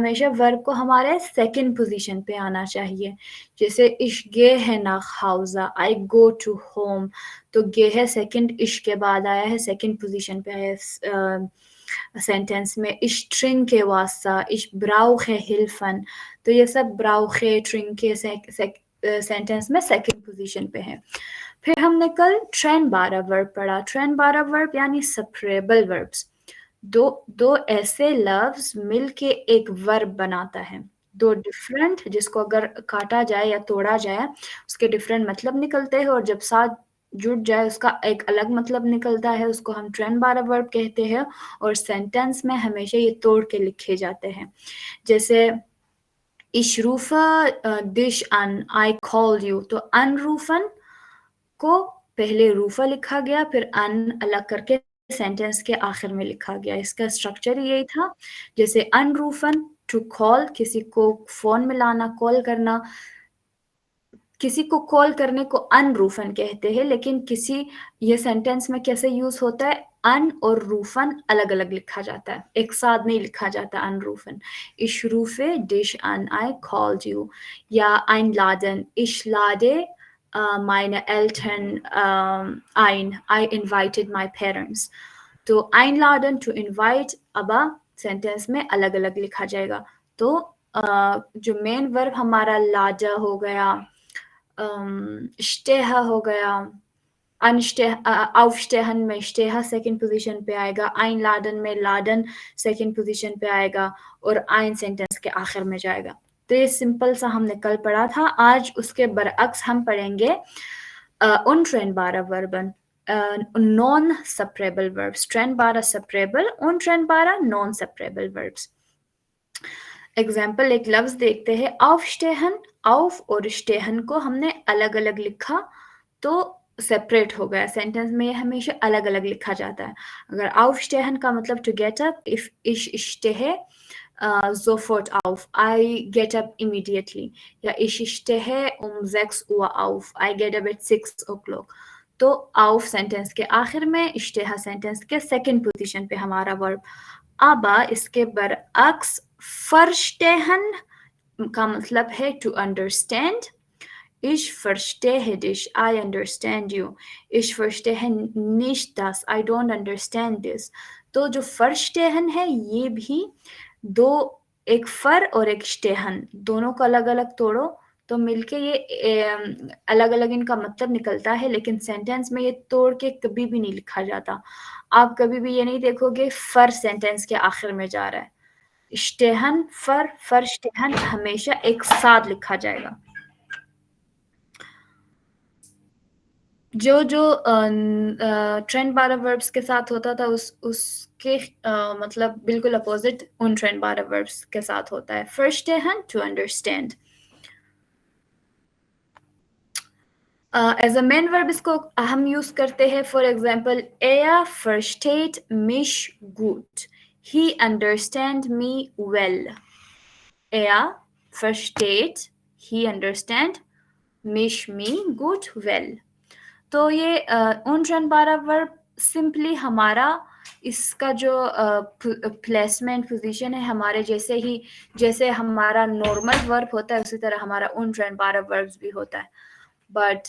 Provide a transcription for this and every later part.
हमेशा वर्ब को हमारे सेकंड पोजीशन पे आना चाहिए। जैसे इश गे है nach Hause, I go to home, तो गे है सेकंड, इश के बाद आया है, सेकंड पोजीशन पे आया है सेंटेंस में। Ich trinke Wasser, ich brauche Hilfen, तो ये सब brauche, trinke सेंटेंस में सेकंड पोजीशन पे है। फिर हमने कल trennbare वर्ब पढ़ा। trennbare वर्ब यानी सेपरेबल वर्ब्स, दो ऐसे लफ्ज मिलके एक वर्ब बनाता है। दो डिफरेंट, जिसको अगर काटा जाए या तोड़ा जाए उसके डिफरेंट मतलब निकलते हैं, और जब साथ जुड़ जाए उसका एक अलग मतलब निकलता है, उसको हम trennbare वर्ब कहते हैं। और सेंटेंस में हमेशा ये तोड़ के लिखे जाते हैं। जैसे Ich rufe dich an, I call you, तो anrufen को पहले रूफा लिखा गया, फिर अन अलग करके सेंटेंस के आखिर में लिखा गया। इसका स्ट्रक्चर यही था। जैसे अनरूफन, टू कॉल, किसी को फोन मिलाना, कॉल करना। किसी को कॉल करने को अनरूफन कहते हैं, लेकिन ये सेंटेंस में कैसे यूज होता है, अन और रूफन अलग अलग लिखा जाता है, एक साथ नहीं लिखा जाता अनरूफन। Ich rufe dich an, I called you, या einladen, ich lade meine Eltern ein, I invited my parents, तो einladen to invite अब सेंटेंस में अलग अलग लिखा जाएगा। तो जो मेन वर्ब हमारा लाजा हो गया, स्टेहा हो गया, aufstehen में स्टेहा सेकंड पोजीशन पे आएगा, einladen में लाडन सेकंड पोजीशन पे आएगा, और ein सेंटेंस के आखिर में जाएगा। तो ये सिंपल सा हमने कल पढ़ा था। आज उसके बरअक्स हम पढ़ेंगे untrennbare Verben, non-separable verbs, trennbare separable, untrennbare non-separable verbs। Example एक लफ्ज देखते हैं, aufstehen, auf और stehen को हमने अलग अलग लिखा तो सेपरेट हो गया। सेंटेंस में ये हमेशा अलग अलग लिखा जाता है। अगर aufstehen का मतलब to get up, if ich stehe sofort auf, I get up immediately, या ich stehe 6 Uhr auf, I get up at 6 o'clock, तो auf सेंटेंस के आखिर में, stehe सेंटेंस के सेकंड पोजीशन पे हमारा वर्ब। अब इसके बरअक्स verstehen का मतलब है to understand। Ich verstehe dich, I understand you. Ich verstehe nicht das, I don't understand this. तो जो verstehen है ये भी दो, एक फर और एक stehen, दोनों को अलग अलग तोड़ो तो मिलके ये अलग अलग इनका मतलब निकलता है, लेकिन सेंटेंस में ये तोड़ के कभी भी नहीं लिखा जाता। आप कभी भी ये नहीं देखोगे फर सेंटेंस के आखिर में जा रहा है। स्टेहन फर स्टेहन हमेशा एक साथ लिखा जाएगा। जो trennbare verbs के साथ होता था उसके मतलब बिल्कुल अपोजिट उन trennbare verbs के साथ होता है। verstehen to understand। As a main verb इसको हम यूज करते हैं। For example, er versteht mich gut, he understand me well। er versteht, he understand, mich me gut well। तो ये untrennbare वर्ब सिंपली हमारा इसका जो प्लेसमेंट पोजीशन है हमारे जैसे हमारा नॉर्मल वर्ब होता है उसी तरह हमारा untrennbare वर्ब्स भी होता है। बट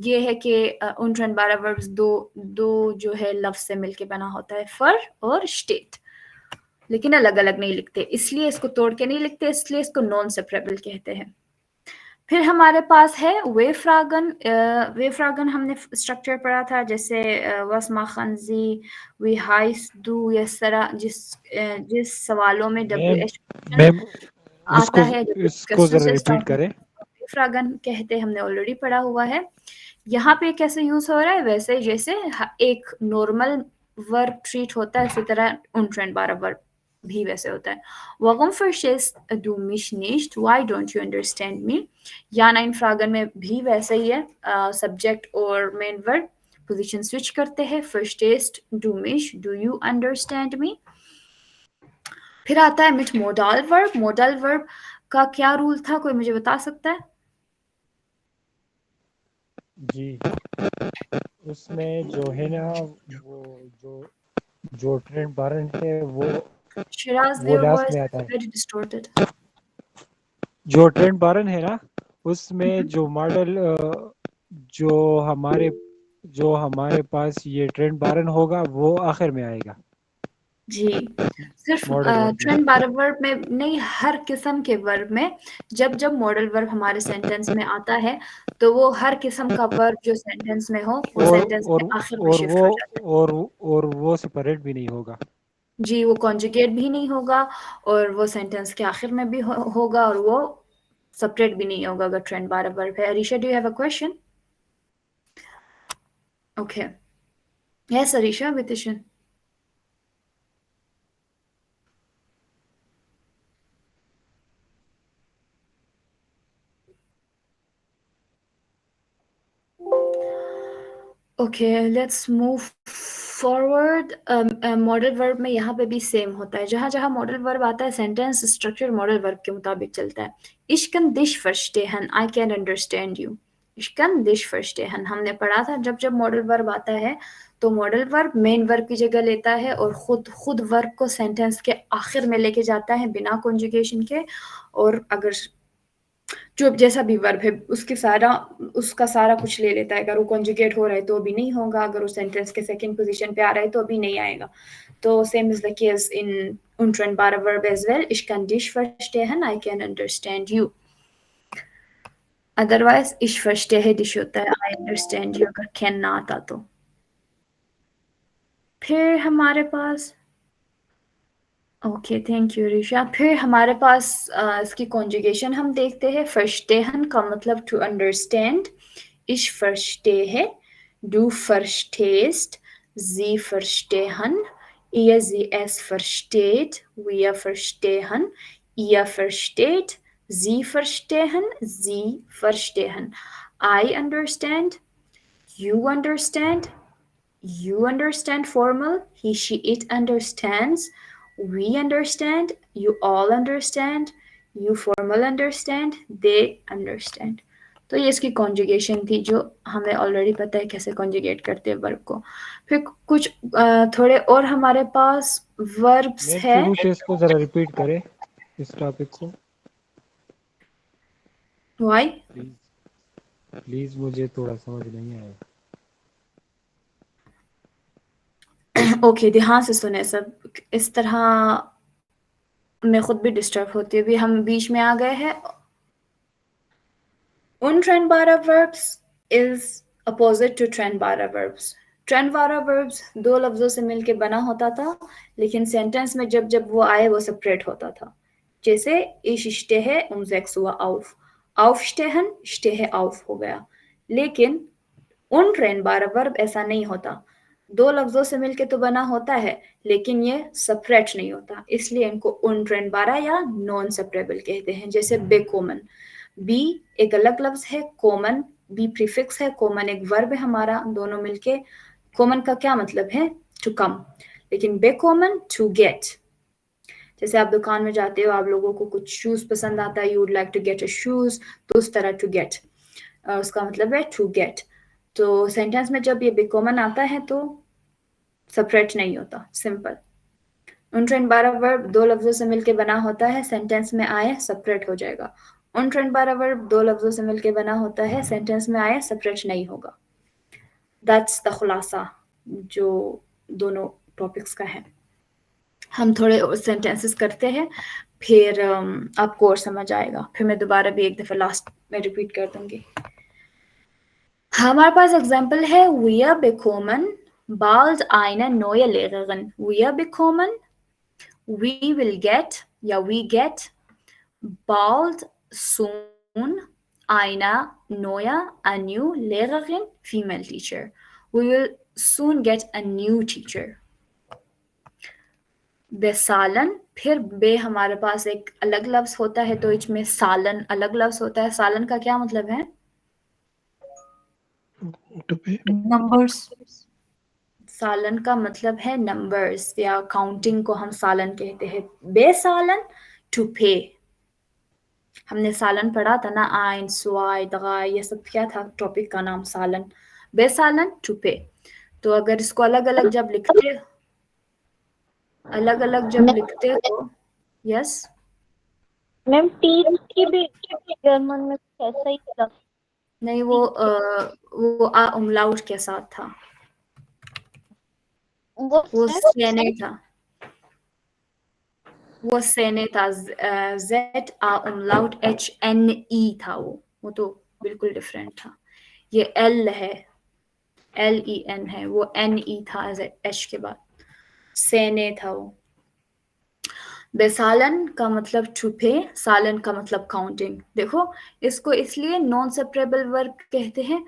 ये है कि untrennbare वर्ब्स दो जो है लफ्ज से मिलके बना होता है, फर और स्टेट, लेकिन अलग अलग नहीं लिखते, इसलिए इसको तोड़ के नहीं लिखते, इसलिए इसको नॉन सेपरेबल कहते हैं। फिर हमारे पास है वेफ्रागन। वेफ्रागन हमने स्ट्रक्चर पढ़ा था, जैसे was machen Sie, wie heißt du, इस तरह जिस सवालों में WH आता है, इसको जरा रिपीट करें। वेफ्रागन कहते हमने ऑलरेडी पढ़ा हुआ है। यहाँ पे कैसे यूज हो रहा है, वैसे जैसे एक नॉर्मल वर्ब ट्रीट होता है उसी तरह untrennbare वर्ब भी वैसे होता है। Warum verstehst du mich nicht? Why don't you understand me? या नाइन फ्रागन में भी वैसे ही है, सब्जेक्ट और मेन वर्ब पोजीशन स्विच करते हैं। Verstehst du mich? Do you understand me? फिर आता है मिट मोडाल वर्ब। मोडाल वर्ब का क्या रूल था, कोई मुझे बता सकता है? जी, उसमें जो है ना वो जो ट्रेंड बारन है वो Shiraz, वो your लास्ट voice में is आता है। very distorted. जो ट्रेंड बारन है ना, उसमें जो मॉडल जो हमारे पास ये ट्रेंड बारन होगा वो आखिर में आएगा जी, सिर्फ मॉडल वर्ब में। ट्रेंड बारह वर्ब में नहीं, हर किस्म के वर्ब में जब जब मॉडल वर्ब हमारे सेंटेंस में आता है तो वो हर किस्म का वर्ब जो सेंटेंस में हो वो और सेंटेंस और के आखिर में और शिफ्ट वो हो जाता है। और वो सेपरेट भी नहीं होगा। जी, वो कॉन्जुगेट भी नहीं होगा और वो सेंटेंस के आखिर में भी होगा और वो सेपरेट भी नहीं होगा अगर ट्रेंड बारह वर्ब है। Arisha, do you have a question? Okay, yes Arisha, वितिशन। Okay, let's move forward. Modal verb में यहाँ पे भी सेम होता है, जहाँ जहाँ मॉडल वर्ब आता है सेंटेंस स्ट्रक्चर मॉडल वर्ब के मुताबिक चलता है। Ich kann dich verstehen, I can understand you। Ich kann dich verstehen हमने पढ़ा था, जब जब मॉडल वर्ब आता है तो मॉडल वर्ब मेन वर्ब की जगह लेता है और खुद वर्ब को सेंटेंस के आखिर में लेके जाता है बिना कॉन्जुगेशन के। और अगर जो जैसा भी वर्ब है उसका सारा कुछ ले लेता है। अगर वो कॉन्जुगेट हो रहा है तो अभी नहीं होगा, अगर वो सेंटेंस के सेकंड पोजीशन पे आ रहा है तो अभी नहीं आएगा। तो same is the case in untrennbare verb as well। Ich kann dich verstehen, I can understand you। Otherwise ich verstehe dich होता है, I understand you अगर can ना आता तो। फिर हमारे पास ओके, थैंक यू ऋषा। फिर हमारे पास इसकी कॉन्जुगेशन हम देखते हैं। verstehen का मतलब to understand. Ich verstehe, du verstehst, sie verstehen, sie es versteht, wir verstehen, ihr versteht, sie verstehen, sie verstehen। I understand, you understand, you understand formal, he, she, it understands, we understand, you all understand, you formal understand, they understand। तो ये इसकी conjugation थी जो हमें already पता है कैसे conjugate करते हैं वर्ब को। फिर कुछ थोड़े और हमारे पास वर्ब्स मैम है। शुरू से इसको जरा रिपीट करें इस टॉपिक को वाई? प्लीज। प्लीज मुझे थोड़ा समझ नहीं आया। ओके, ध्यान से सुने सब। इस तरह मैं खुद भी डिस्टर्ब होती है। अभी हम बीच में आ गए हैं। Untrennbare verbs is opposite to trennbare verbs। trennbare verbs दो लफ्जों से मिलके बना होता था, लेकिन सेंटेंस में जब जब वो आए वो सेपरेट होता था। जैसे ich stehe um 6 Uhr auf। aufstehen, stehe auf हो गया। लेकिन untrennbare verb ऐसा नहीं होता। दो लफ्जों से मिलके तो बना होता है लेकिन ये सेपरेट नहीं होता, इसलिए इनको untrennbare या नॉन सेपरेबल कहते हैं। जैसे bekommen, बी एक अलग लफ्ज है, कॉमन बी प्रीफिक्स है, कॉमन एक वर्ब है हमारा, दोनों मिलके कॉमन का क्या मतलब है? To come. लेकिन बेकॉमन टू गेट। जैसे आप दुकान में जाते हो, आप लोगों को कुछ शूज पसंद आता है, you would like to get a shoes, तो उस तरह टू गेट उसका मतलब है टू गेट। तो सेंटेंस में जब ये बेकॉमन आता है तो सेपरेट नहीं होता, सिंपल। untrennbare वर्ब दो लफ्जों से मिलके बना होता है, सेंटेंस में आए सेपरेट हो जाएगा। untrennbare वर्ब दो लफ्जों से मिलके बना होता है, सेंटेंस में आए सेपरेट नहीं होगा। दैट्स द खुलासा जो दोनों टॉपिक्स का है। हम थोड़े सेंटेंसेस करते हैं, फिर आपको और समझ आएगा। फिर मैं दोबारा भी एक दफ़ा लास्ट में रिपीट कर दूंगी। हमारे पास एग्जाम्पल है wir bekommen bald eine neue Lehrerin। wir bekommen, we will get या we get bald soon eine neue, a new Lehrerin, female teacher। we will soon get a new teacher। बेसालन, फिर बे हमारे पास एक अलग लफ्ज होता है तो इसमें सालन अलग लफ्ज होता है। सालन का क्या मतलब है? नंबर्स। सालन का मतलब है नंबर्स या काउंटिंग को हम सालन कहते हैं। बेसालन टू पे। हमने सालन पढ़ा था ना, आइन स्वाई दगाई, ये सब क्या था टॉपिक का नाम? सालन। बेसालन टू पे। तो अगर इसको अलग अलग जब लिखते अलग अलग जब लिखते हो, यस मैम टीथ की भी जर्मन में कुछ ऐसा ही था। नहीं, वो आ उमलाउट के साथ था, वो सेने था, वो सेने था, जेड आ उमलाउट HNE था, वो तो बिल्कुल डिफरेंट था। ये एल है, LEN है, वो NE था H के बाद, सेने था वो। बेसालन का मतलब छुपे, सालन का मतलब काउंटिंग। देखो, इसको इसलिए नॉन सेपरेबल वर्ब कहते हैं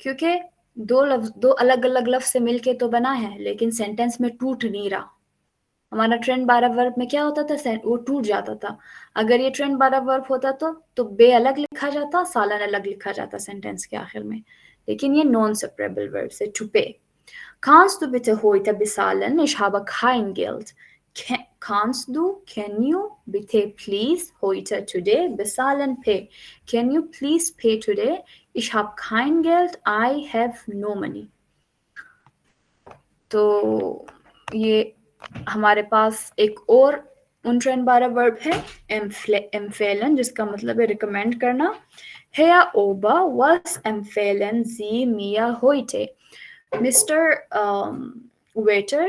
क्योंकि दो अलग अलग लफ्ज से मिलके तो बना है, लेकिन सेंटेंस में टूट नहीं रहा। हमारा ट्रेंड 12 वर्ब में क्या होता था, वो टूट जाता था। अगर ये ट्रेंड 12 वर्ब होता तो बे अलग लिखा जाता, सालन अलग लिखा जाता सेंटेंस के आखिर में, लेकिन ये नॉन सेपरेबल वर्ब से छुपे। Kannst du bitte heute bezahlen? Ich habe kein Geld. Kannst du, can you, bitte please, heute, today, bezahlen, pay. Can you please pay today? Ich habe kein Geld. I have no money. तो ये हमारे पास एक और untrennbare verb है empfehlen, जिसका मतलब है recommend करना। Herr Ober, was empfehlen Sie mir heute? Mr. Waiter,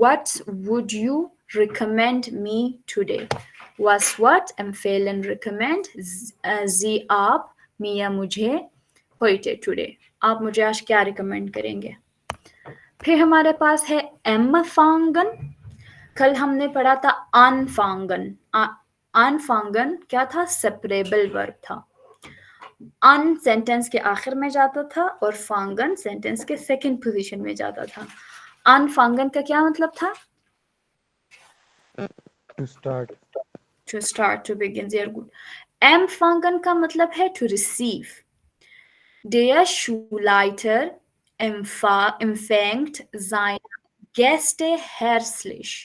what would you recommend me today? Was what empfehlen recommend Sie आप मिया मुझे heute today, आप मुझे आज क्या रिकमेंड करेंगे। फिर हमारे पास है एमफांगन। कल हमने पढ़ा था अनफांगन। अनफांगन क्या था, सेपरेबल वर्ब था। अन सेंटेंस के आखिर में जाता था और फांगन सेंटेंस के सेकंड पोजीशन में जाता था। अनफांगन का क्या मतलब था, To start. to start, to begin, sehr gut। एमफांगन का मतलब है to receive। Der Schulleiter empfängt seine Gäste herzlich।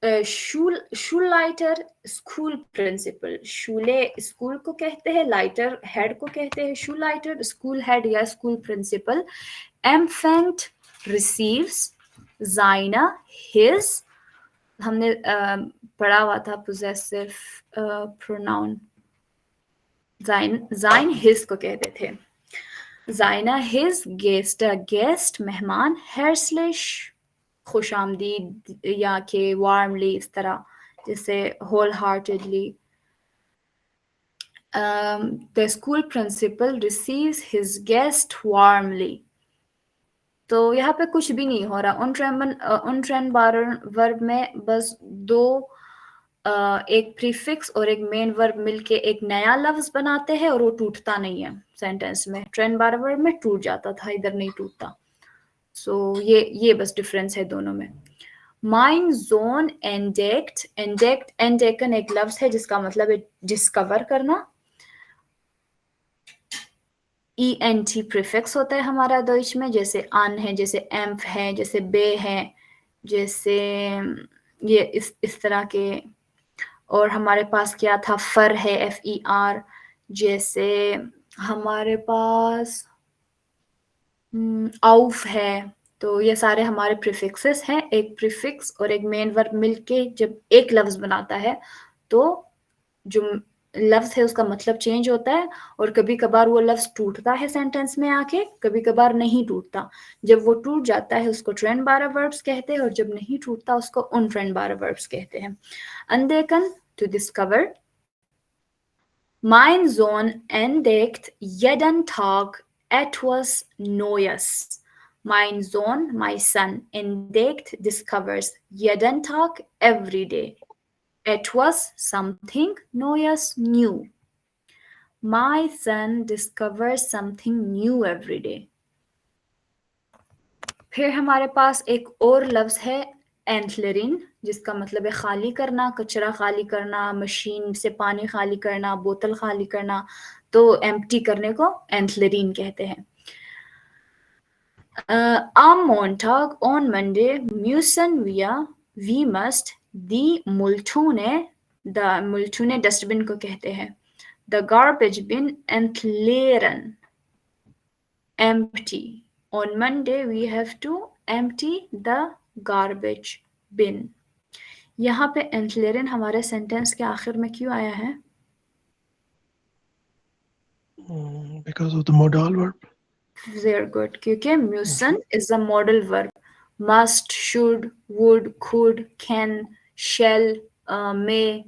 Schulleiter school principal, शूले स्कूल को कहते हैं, लाइटर हेड को कहते हैं, Schulleiter स्कूल हेड या school principal. empfängt receives, seine his, हमने पढ़ा हुआ था possessive pronoun, sein his को कहते थे। Seine his Gäste, गेस्ट मेहमान, herzlich खुश आमदीद या के वार्मली, इस तरह जैसे wholeheartedly. The school principal receives his guest warmly। तो यहाँ पे कुछ भी नहीं हो रहा। उन ट्रेंड वर्ब में बस दो एक प्रीफिक्स और एक मेन वर्ब मिलके एक नया लफ्ज बनाते हैं और वो टूटता नहीं है सेंटेंस में। ट्रेंड वर्ब में टूट जाता था, इधर नहीं टूटता। सो ये बस डिफरेंस है दोनों में। Mein Sohn entdeckt, entdecken एक लफ्ज है जिसका मतलब है डिस्कवर करना। ENT प्रीफिक्स होता है हमारा दोइच में, जैसे अन है, जैसे एम्फ है, जैसे बे है, जैसे ये इस तरह के। और हमारे पास क्या था, फर है, FER, जैसे हमारे पास आउफ है। तो ये सारे हमारे प्रीफिक्सेस हैं। एक प्रीफिक्स और एक मेन वर्ब मिलके जब एक लफ्ज बनाता है तो जो लफ्ज है उसका मतलब चेंज होता है, और कभी कभार वो लफ्ज टूटता है सेंटेंस में आके, कभी कभार नहीं टूटता। जब वो टूट जाता है उसको ट्रेंड 12 वर्ब्स कहते हैं, और जब नहीं टूटता उसको उन ट्रेंड 12 वर्ब्स कहते हैं। अंदेकन, to discover. Mein Sohn entdeckt jeden Tag etwas Neues. Mein Sohn, my son, entdeckt, discovers, jeden Tag, every day. Etwas, something, Neues, new. My son discovers something new every day. फिर हमारे पास एक और लफ्ज है एंथलरिन, जिसका मतलब है खाली करना, कचरा खाली करना, मशीन से पानी खाली करना, बोतल खाली करना। तो एम्प्टी करने को एंथलरिन कहते हैं। Am Montag, on Monday, müssen we must, die Mülltonne dustbin को कहते हैं, the garbage bin entleeren, empty। On Monday we have to empty the garbage bin. यहाँ पे entlerin हमारे सेंटेंस के आखिर में क्यों आया है? Because of the modal verb. Very good. क्योंकि müssen is the modal verb. Must, should, would, could, can, shall, may,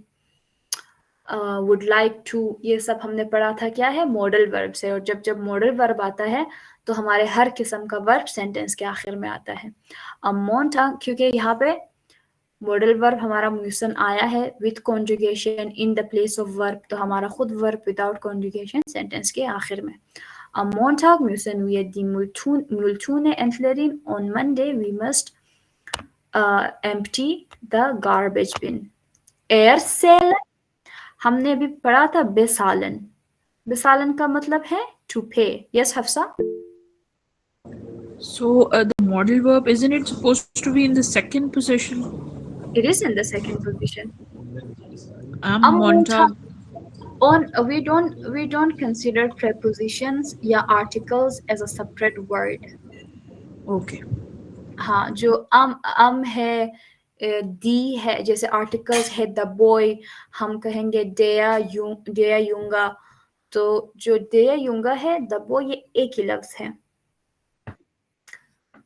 would like to, ये सब हमने पढ़ा था क्या है? मॉडल वर्ब से। और जब जब मॉडल वर्ब आता है तो हमारे हर किस्म का वर्ब सेंटेंस के आखिर में आता है। अमोन था क्योंकि यहाँ पे मॉडल वर्ब हमारा म्यूसन आया है with conjugation in the place of verb, तो हमारा खुद वर्ब विदाउट कॉन्जुगेशन सेंटेंस के आखिर में। Am Montag müssen wir die Mülltonne entleeren. On Monday we must empty the garbage bin. Erzählen हमने अभी पढ़ा था बेसालन। बेसालन का मतलब है to pay. Yes, Hafsa? So the modal verb, isn't it supposed to be in the second position? It is in the second position. Am Am Montag. we don't consider prepositions या articles as a separate word. Okay. हाँ, जो am है, दी है, जैसे articles है the boy, हम कहेंगे डेया यूंगा, तो जो डेया यूंगा है द बॉय ये एक ही लफ्ज है,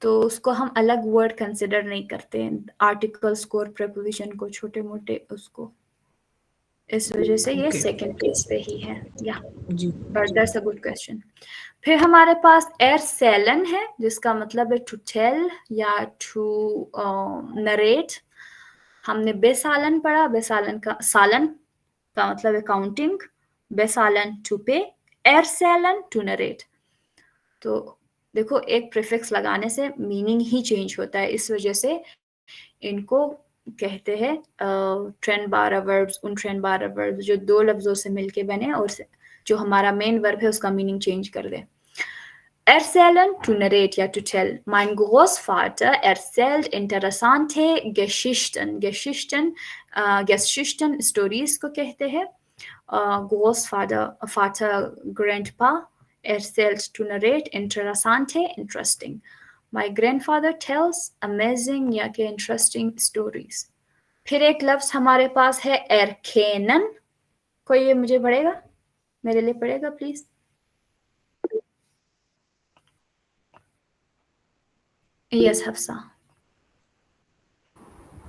तो उसको हम अलग वर्ड कंसिडर नहीं करते हैं, आर्टिकल्स को और प्रेपोजिशन को, छोटे मोटे उसको, इस वजह से ये सेकंड प्लेस पे ही है। या but that's a good question. फिर हमारे पास एरसेलन है जिसका मतलब है टू टेल या टू नरेट। हमने बेसालन पढ़ा, बेसालन का सालन का मतलब है काउंटिंग, बेसालन टू पे, एरसेलन टू नरेट। तो देखो एक प्रीफिक्स लगाने से मीनिंग ही चेंज होता है, इस वजह से इनको कहते हैं ट्रेंड बारह वर्ब्स, उन ट्रेंड बारह वर्ब्स जो दो लफ्जों से मिलके बने और जो हमारा मेन वर्ब है उसका मीनिंग चेंज कर दे। Erzählen, to narrate या to tell. Mein Großvater erzählt interessante Geschichten. Geschichten stories को कहते हैं। Großvater, grandpa, erzählt to narrate, interessante, interesting. My grandfather tells amazing या के interesting stories. फिर एक लफ्ज हमारे पास है erkennen. कोई ये मुझे पढ़ेगा, मेरे लिए पढ़ेगा please? Yes, Hafsa.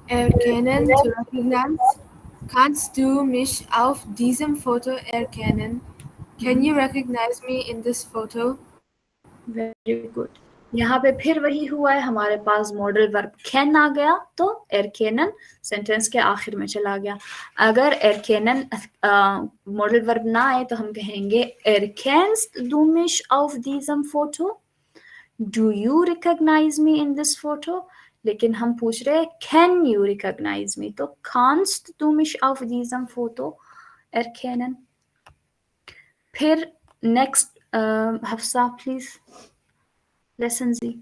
Erkennen, to recognize. Kannst du mich auf diesem Foto erkennen? Can you recognize me in this photo? Very good. यहाँ पे फिर वही हुआ है, हमारे पास मॉडल वर्ब कैन आ गया तो erkennen सेंटेंस के आखिर में चला गया। अगर erkennen मॉडल वर्ब ना आए तो हम कहेंगे erkennst du mich auf diesem Foto? Do you recognize me in this photo? लेकिन हम पूछ रहे हैं can you recognize me, तो kannst du mich auf diesem Foto erkennen? फिर next Hafsa please, lesson Z.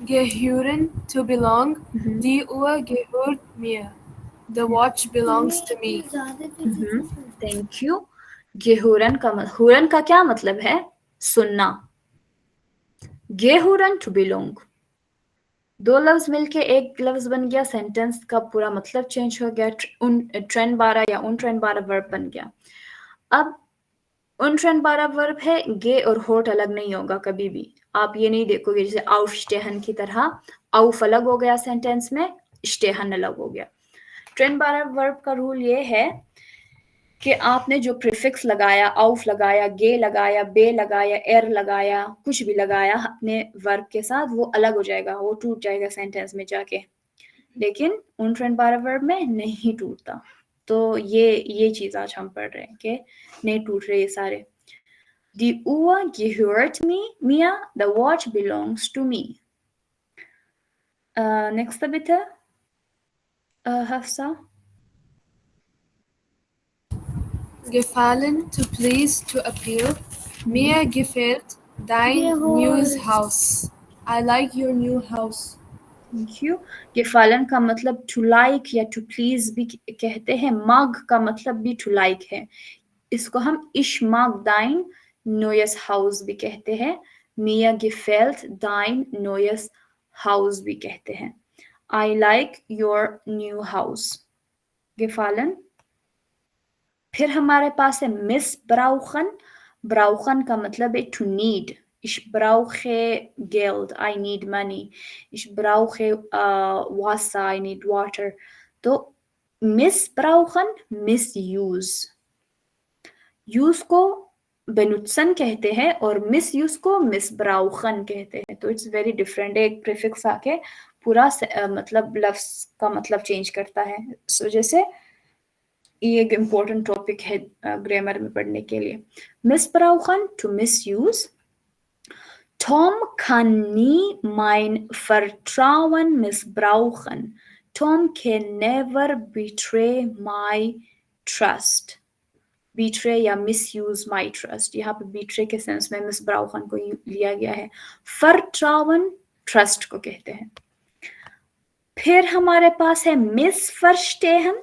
Gehören, to belong. Die Uhr gehört mir. The watch belongs to me. Thank you. गेहुरन का क्या मतलब है? सुनना। गेहुरन टू बिलोंग, दो लफ्ज मिलके एक लफ्ज बन गया, सेंटेंस का पूरा मतलब चेंज हो गया, उन ट्रेंड बारह या उन ट्रेंड बारह वर्ब बन गया। अब उन ट्रेंड बारह वर्ब है, गे और होट अलग नहीं होगा कभी भी, आप ये नहीं देखोगे जैसे aufstehen की तरह auf अलग हो गया सेंटेंस में, stehen अलग हो गया। ट्रेंड बारह वर्ब का रूल ये है कि आपने जो प्रीफिक्स लगाया, auf लगाया, गे लगाया, बे लगाया, एर लगाया, कुछ भी लगाया अपने वर्ब के साथ, वो अलग हो जाएगा, वो टूट जाएगा सेंटेंस में जाके, लेकिन उन ट्रेंड बारह वर्ब में नहीं टूटता। तो ये चीज आज हम पढ़ रहे हैं कि नहीं टूट रहे ये सारे। Die Uhr gehört mir, the watch belongs to me. Nächste bitte, Hafsa. Gefallen, to please, to appeal. Mir gefällt dein new house. I like your new house. Thank you. gefallen का मतलब to like या to please भी कहते हैं, mag का मतलब भी to like है, इसको हम ich mag dein neues Haus भी कहते हैं। Mir gefällt dein neues house भी कहते हैं। I like your new house, gefallen। फिर हमारे पास है मिस ब्राउखन। ब्राउखन का मतलब है to need. Ich brauche Geld, I need money. Ich brauche Wasser, I need water. तो missbrauchen, misuse. यूज को benutzen कहते हैं और मिसयूज को missbrauchen कहते हैं। तो इट्स वेरी डिफरेंट। एक प्रीफिक्स आके पूरा मतलब लफ्ज का मतलब चेंज करता है। सो जैसे ये एक इम्पोर्टेंट टॉपिक है ग्रामर में पढ़ने के लिए। missbrauchen, to misuse. Tom kann nie mein Vertrauen missbrauchen. Tom can never betray my trust. Betray या misuse my trust. यहाँ पे betray के सेंस में missbrauchen को लिया गया है। Vertrauen trust को कहते हैं। फिर हमारे पास है missverstehen।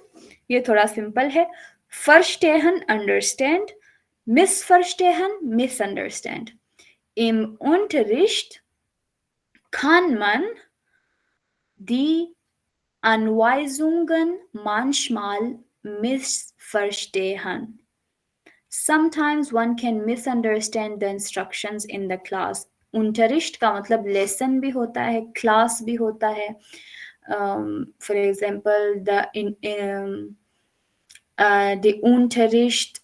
ये थोड़ा सिंपल है। Verstehen understand, missverstehen misunderstand. Im Unterricht kann man die Anweisungen manchmal missverstehen. Sometimes one can misunderstand the instructions in the class. Unterricht का मतलब lesson भी होता है, class भी होता है। For example, the Unterricht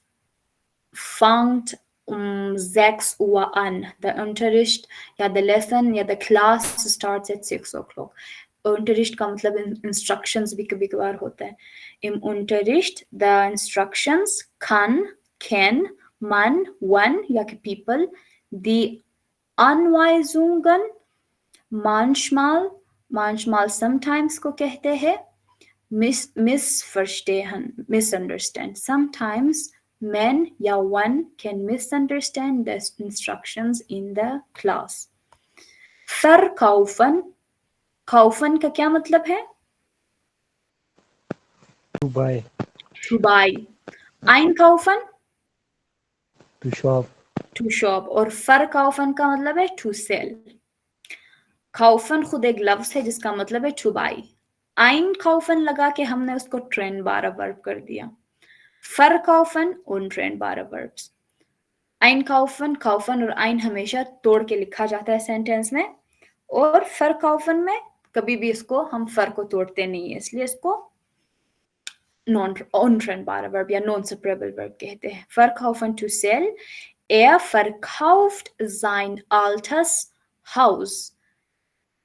fängt 6 Uhr an. The Unterricht या the lesson या the class starts at 6 o'clock. Unterricht का मतलब instructions भी कभी कभार होता है। Im Unterricht the instructions can man one या कि people, die Anweisungen manchmal sometimes को कहते हैं, missverstehen misunderstand. Sometimes men या one can misunderstand the instructions in the class. Verkaufen, kaufen का क्या मतलब है? To buy, To buy. Einkaufen, to shop, to shop। और verkaufen का मतलब है to sell। kaufen खुद एक लफ्ज है जिसका मतलब है to buy। einkaufen लगा के हमने उसको trennbare verb कर दिया। verkaufen untrennbare verbs। einkaufen, kaufen और ein हमेशा तोड़ के लिखा जाता है सेंटेंस में, और verkaufen में कभी भी इसको हम फर को तोड़ते नहीं है, इसलिए इसको untrennbare verb या non-separable verb कहते हैं। verkaufen to sell, er verkauft sein altes Haus।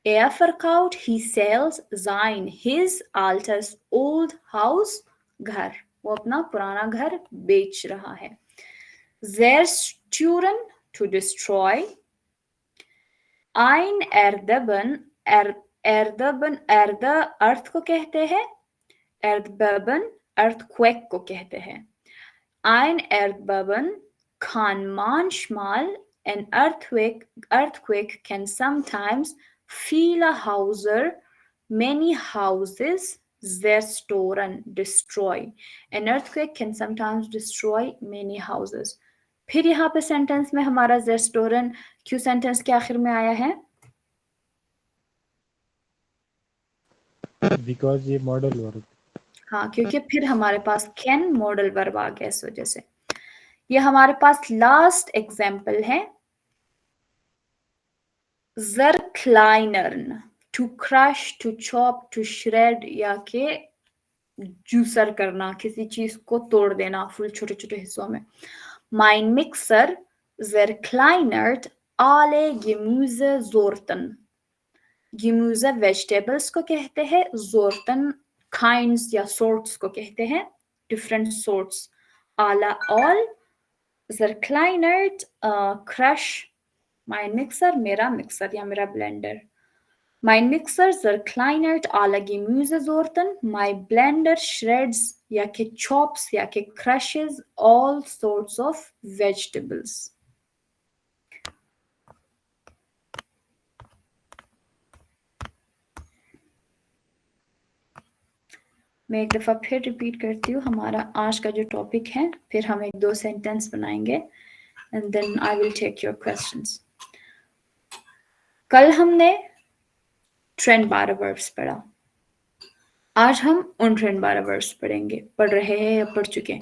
Er verkauft, he sells sein, his altes old house, घर, वो अपना पुराना घर बेच रहा है। zerstören to destroy। ein Erdbeben, erde अर्थ को कहते हैं, Erdbeben earthquake को कहते हैं। ein Erdbeben kann manchmal, an earthquake can sometimes, viele Häuser, many houses, zerstören destroy। An earthquake can sometimes destroy many houses। फिर यहाँ पे सेंटेंस में हमारा zerstören क्यों सेंटेंस के आखिर में आया है? because ये मॉडल वर्ब। हाँ, क्योंकि फिर हमारे पास कैन मॉडल वर्ब आ गया इस वजह से। ये हमारे पास लास्ट एग्जाम्पल है zerkleinern, to crush, to chop, to shred या के जूसर करना, किसी चीज को तोड़ देना फुल छोटे छोटे हिस्सों में। Mein Mixer zerkleinert alle Gemüsesorten। Gemüse vegetables को कहते हैं, Sorten kinds या sorts को कहते हैं, different sorts। all zerkleinert crush। Mein Mixer मेरा मिक्सर या मेरा blender. Mein Mixer zerkleinert alle Gemüsesorten। My blender shreds या के chops या के crushes all sorts of vegetables। मैं एक दफ़ा फिर रिपीट करती हूँ हमारा आज का जो टॉपिक है, फिर हम 1-2 सेंटेंस बनाएंगे and then I will take your questions। कल हमने ट्रेंड 12 वर्ब्स पढ़ा। आज हम उन ट्रेंड 12 वर्ब्स पढ़ेंगे, पढ़ रहे हैं या पढ़ चुके हैं।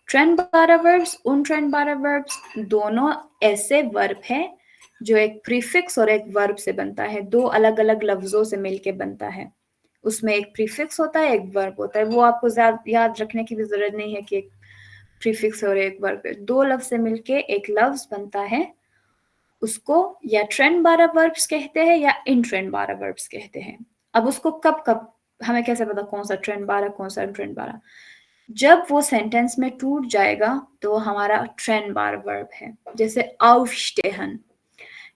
ट्रेंड 12 वर्ब्स, उन ट्रेंड 12 वर्ब्स दोनों ऐसे वर्ब हैं जो एक प्रीफिक्स और एक वर्ब से बनता है, दो अलग अलग लफ्जों से मिलके बनता है। उसमें एक प्रीफिक्स होता है, एक वर्ब होता है। वो आपको याद रखने की भी जरूरत नहीं है कि एक प्रीफिक्स और एक वर्ब है। दो लफ्ज से मिलके एक लफ्ज बनता है, उसको या ट्रेंड 12 वर्ब्स कहते हैं या इन ट्रेंड 12 वर्ब्स कहते हैं। अब उसको कब कब हमें कैसे पता कौन सा ट्रेंड 12 कौन सा ट्रेंड 12? जब वो सेंटेंस में टूट जाएगा तो वो हमारा ट्रेंड 12 वर्ब है। जैसे aufstehen,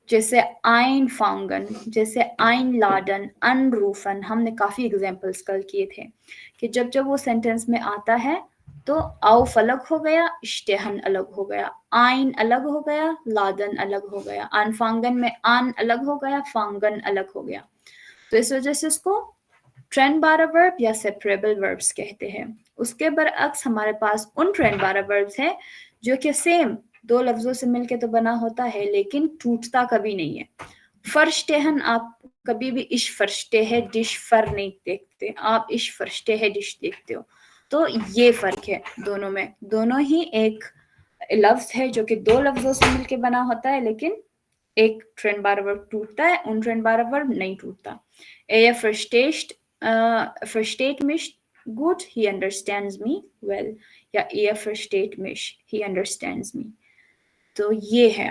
जैसे einfangen, जैसे einladen, anrufen। हमने काफी एग्जांपल्स कल किए थे कि जब जब वो सेंटेंस में आता है तो auf अलग हो गया, stehen अलग हो गया, ein अलग हो गया, laden अलग हो गया, anfangen में an अलग हो गया, fangen अलग हो गया। तो इस वजह से इसको ट्रेंड 12 वर्ब या सेपरेबल वर्ब्स कहते हैं। उसके बरअक्स हमारे पास उन ट्रेंड 12 वर्ब्स है जो कि सेम दो लफ्जों से मिलके तो बना होता है लेकिन टूटता कभी नहीं है। फर्स्टेहन आप कभी भी इश फर्स्टे है डिश फर नहीं देखते, आप इश फर्स्टे है डिश देखते हो। तो ये फर्क है दोनों में। दोनों ही एक लफ्ज है जो कि दो लफ्जों से मिलके बना होता है, लेकिन एक ट्रेंड 12 वर्ब टूटता है, उन ट्रेंड 12 वर्ब नहीं टूटता। Er versteht mich gut, he understands me well, या er versteht mich, he understands me। तो ये है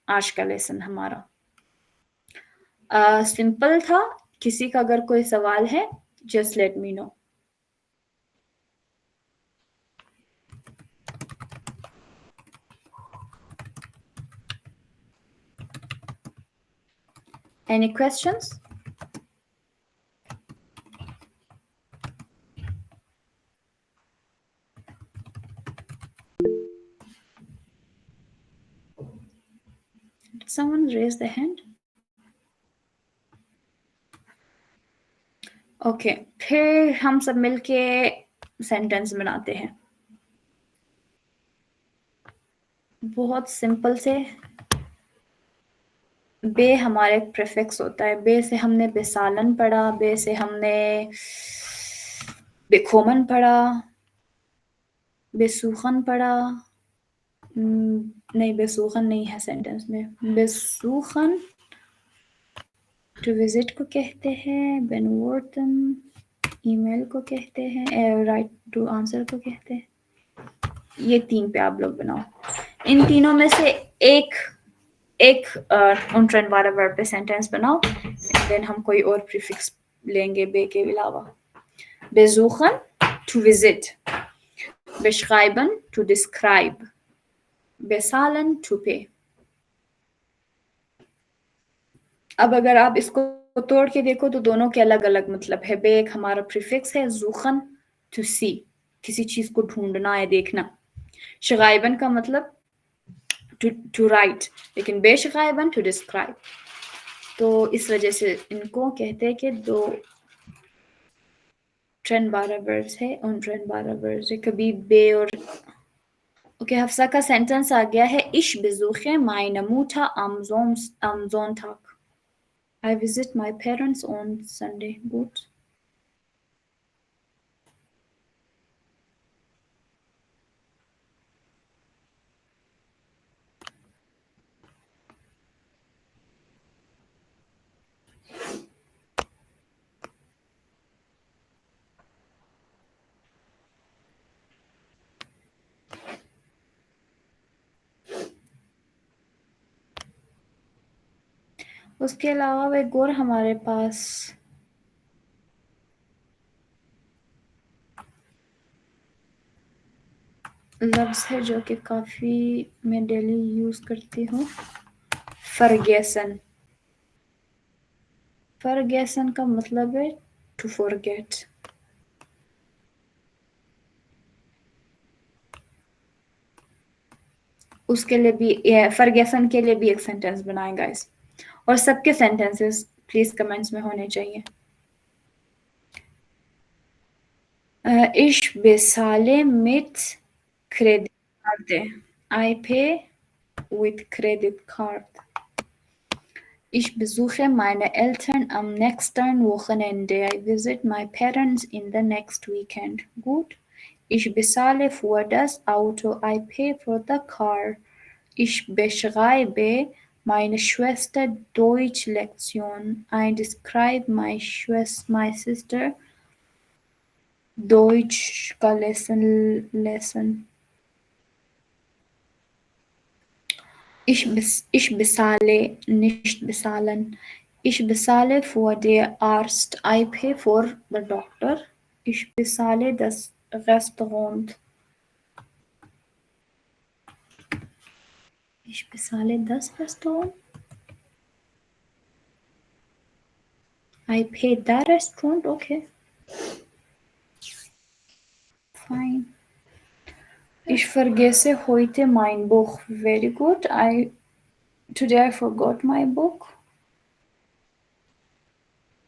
आज का लेसन हमारा। सिंपल था। किसी का अगर कोई सवाल है just let me know. Any questions? Did someone raise their hand? Okay, फिर हम सब मिलके सेंटेंस बनाते हैं। बहुत सिंपल से, बे हमारे एक प्रीफिक्स होता है। बे से हमने बेसालन पढ़ा, बे से हमने बेखोमन पढ़ा, बेसूखन पढ़ा। नहीं, बेसूखन नहीं है सेंटेंस में। बेसूखन टू विजिट को कहते हैं, बेनवर्टन ईमेल को कहते हैं, राइट टू आंसर को कहते हैं। ये तीन पे आप लोग बनाओ। इन तीनों में से एक उन ट्रेंड 12 वर्ब पे सेंटेंस बनाओ, देन हम कोई और प्रीफिक्स लेंगे बे के अलावा। बेसूखन to visit, beschreiben to describe, bezahlen to pay। अब अगर आप इसको तोड़ के देखो तो दोनों के अलग अलग मतलब है। बे एक हमारा प्रीफिक्स है, ज़ुखन टू सी, किसी चीज को ढूंढना है, देखना। शगाइबन का मतलब टू राइट, लेकिन बेशगाइबन टू डिस्क्राइब। तो इस वजह से इनको कहते हैं कि दो ट्रेंड 12 वर्ब्स है, उन ट्रेंड 12 वर्ब्स है। कभी बे और ओके, हफ्सा का सेंटेंस आ गया है। इश बेज़ुखे meine Mutter am Sonntag। I visit my parents on Sunday। Gut। उसके अलावा एक और हमारे पास लफ्ज है जो कि काफी मैं डेली यूज करती हूँ, फॉरगेसन। फॉरगेसन का मतलब है टू फॉरगेट। उसके लिए भी फॉरगेसन के लिए भी एक सेंटेंस बनाएं गाइस, और सबके सेंटेंसेस प्लीज कमेंट्स में होने चाहिए। Ich bezahle mit Kreditkarte। I pay with credit card। Ich besuche meine Eltern am nächsten Wochenende. I visit my parents in the next weekend. Gut. Ich bezahle für das Auto. I pay for the car. Ich beschreibe meine Schwester Deutsch-Lektion. I describe my sister Deutsch का lesson. Ich bezahle, nicht bezahlen. Ich bezahle für den Arzt. I pay for the doctor. Ich bezahle das Restaurant. Ich bezahle das Restaurant. I pay the restaurant. Okay. Fine. Ich vergesse heute mein Buch. Very good. Today I forgot my book.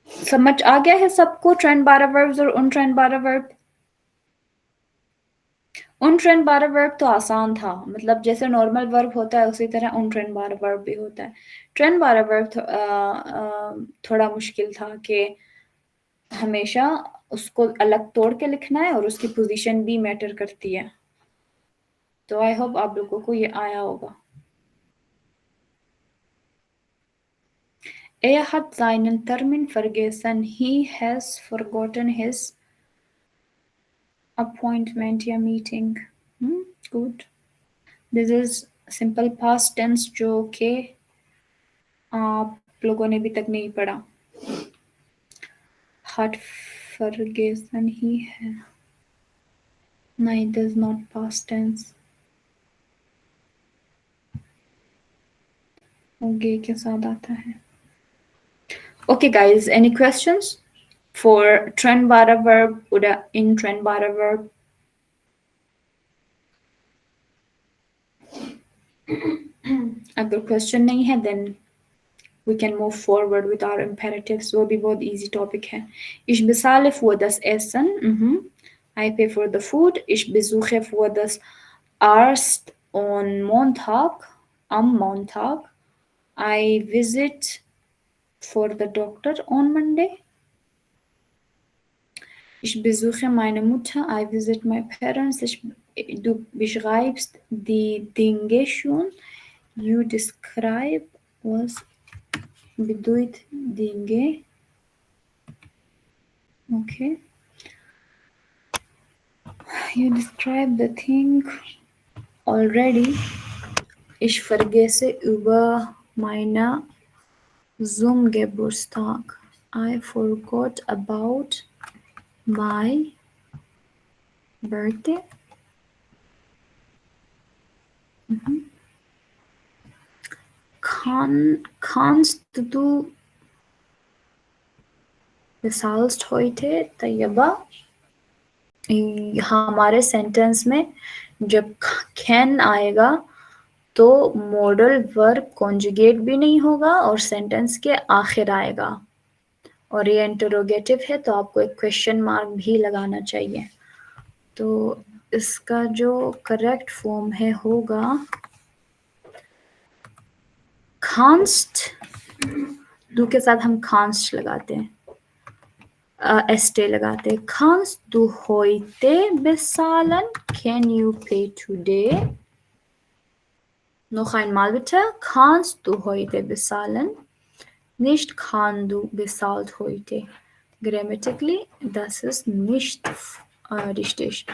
समझ आ गया है सबको trend 12 verbs और उन ट्रेंड 12 verb? उन ट्रेंड 12 verb तो आसान था, मतलब जैसे नॉर्मल वर्ब होता है उसी तरह उन ट्रेंड 12 वर्ब भी होता है। ट्रेंड 12 वर्ब थोड़ा मुश्किल था कि हमेशा उसको अलग तोड़ के लिखना है और उसकी पोजीशन भी मैटर करती है। तो आई होप आप लोगों को ये आया होगा। Er hat seinen Termin vergessen. He has forgotten his appointment या meeting. Good. This is simple past tense जो कि आप लोगों ने अभी तक नहीं पढ़ा। Hat vergessen ही है। नहीं, this is not past tense. Okay के साथ आता है। Okay, guys, any questions for trend bara verb or in trend bara verb? अगर question नहीं है, then we can move forward with our imperatives. वो भी बहुत easy topic है। Ich bezahle für das Essen. I pay for the food. Ich besuche für das Arzt on Montag. Am Montag. I visit for the doctor on Monday. Ich besuche meine Mutter. I visit my parents. Du beschreibst die Dinge schon. You describe was bedeutet Dinge. Okay. You describe the thing already. Ich vergesse über meine zum Geburtstag. I forgot about my birthday. Kannst du bezahlst heute तय्यबा? हमारे sentence में जब can आएगा तो modal verb conjugate भी नहीं होगा और sentence के आखिर आएगा, और ये इंटरोगेटिव है तो आपको एक क्वेश्चन मार्क भी लगाना चाहिए। तो इसका जो करेक्ट फॉर्म है होगा kannst, दू के साथ हम kannst लगाते हैं, एस्टे लगाते हैं। kannst du heute bezahlen? Can you pay today? Noch einmal bitte. Kannst du heute bezahlen? Nicht kann du bezahlt heute. Grammatically, das ist nicht richtig.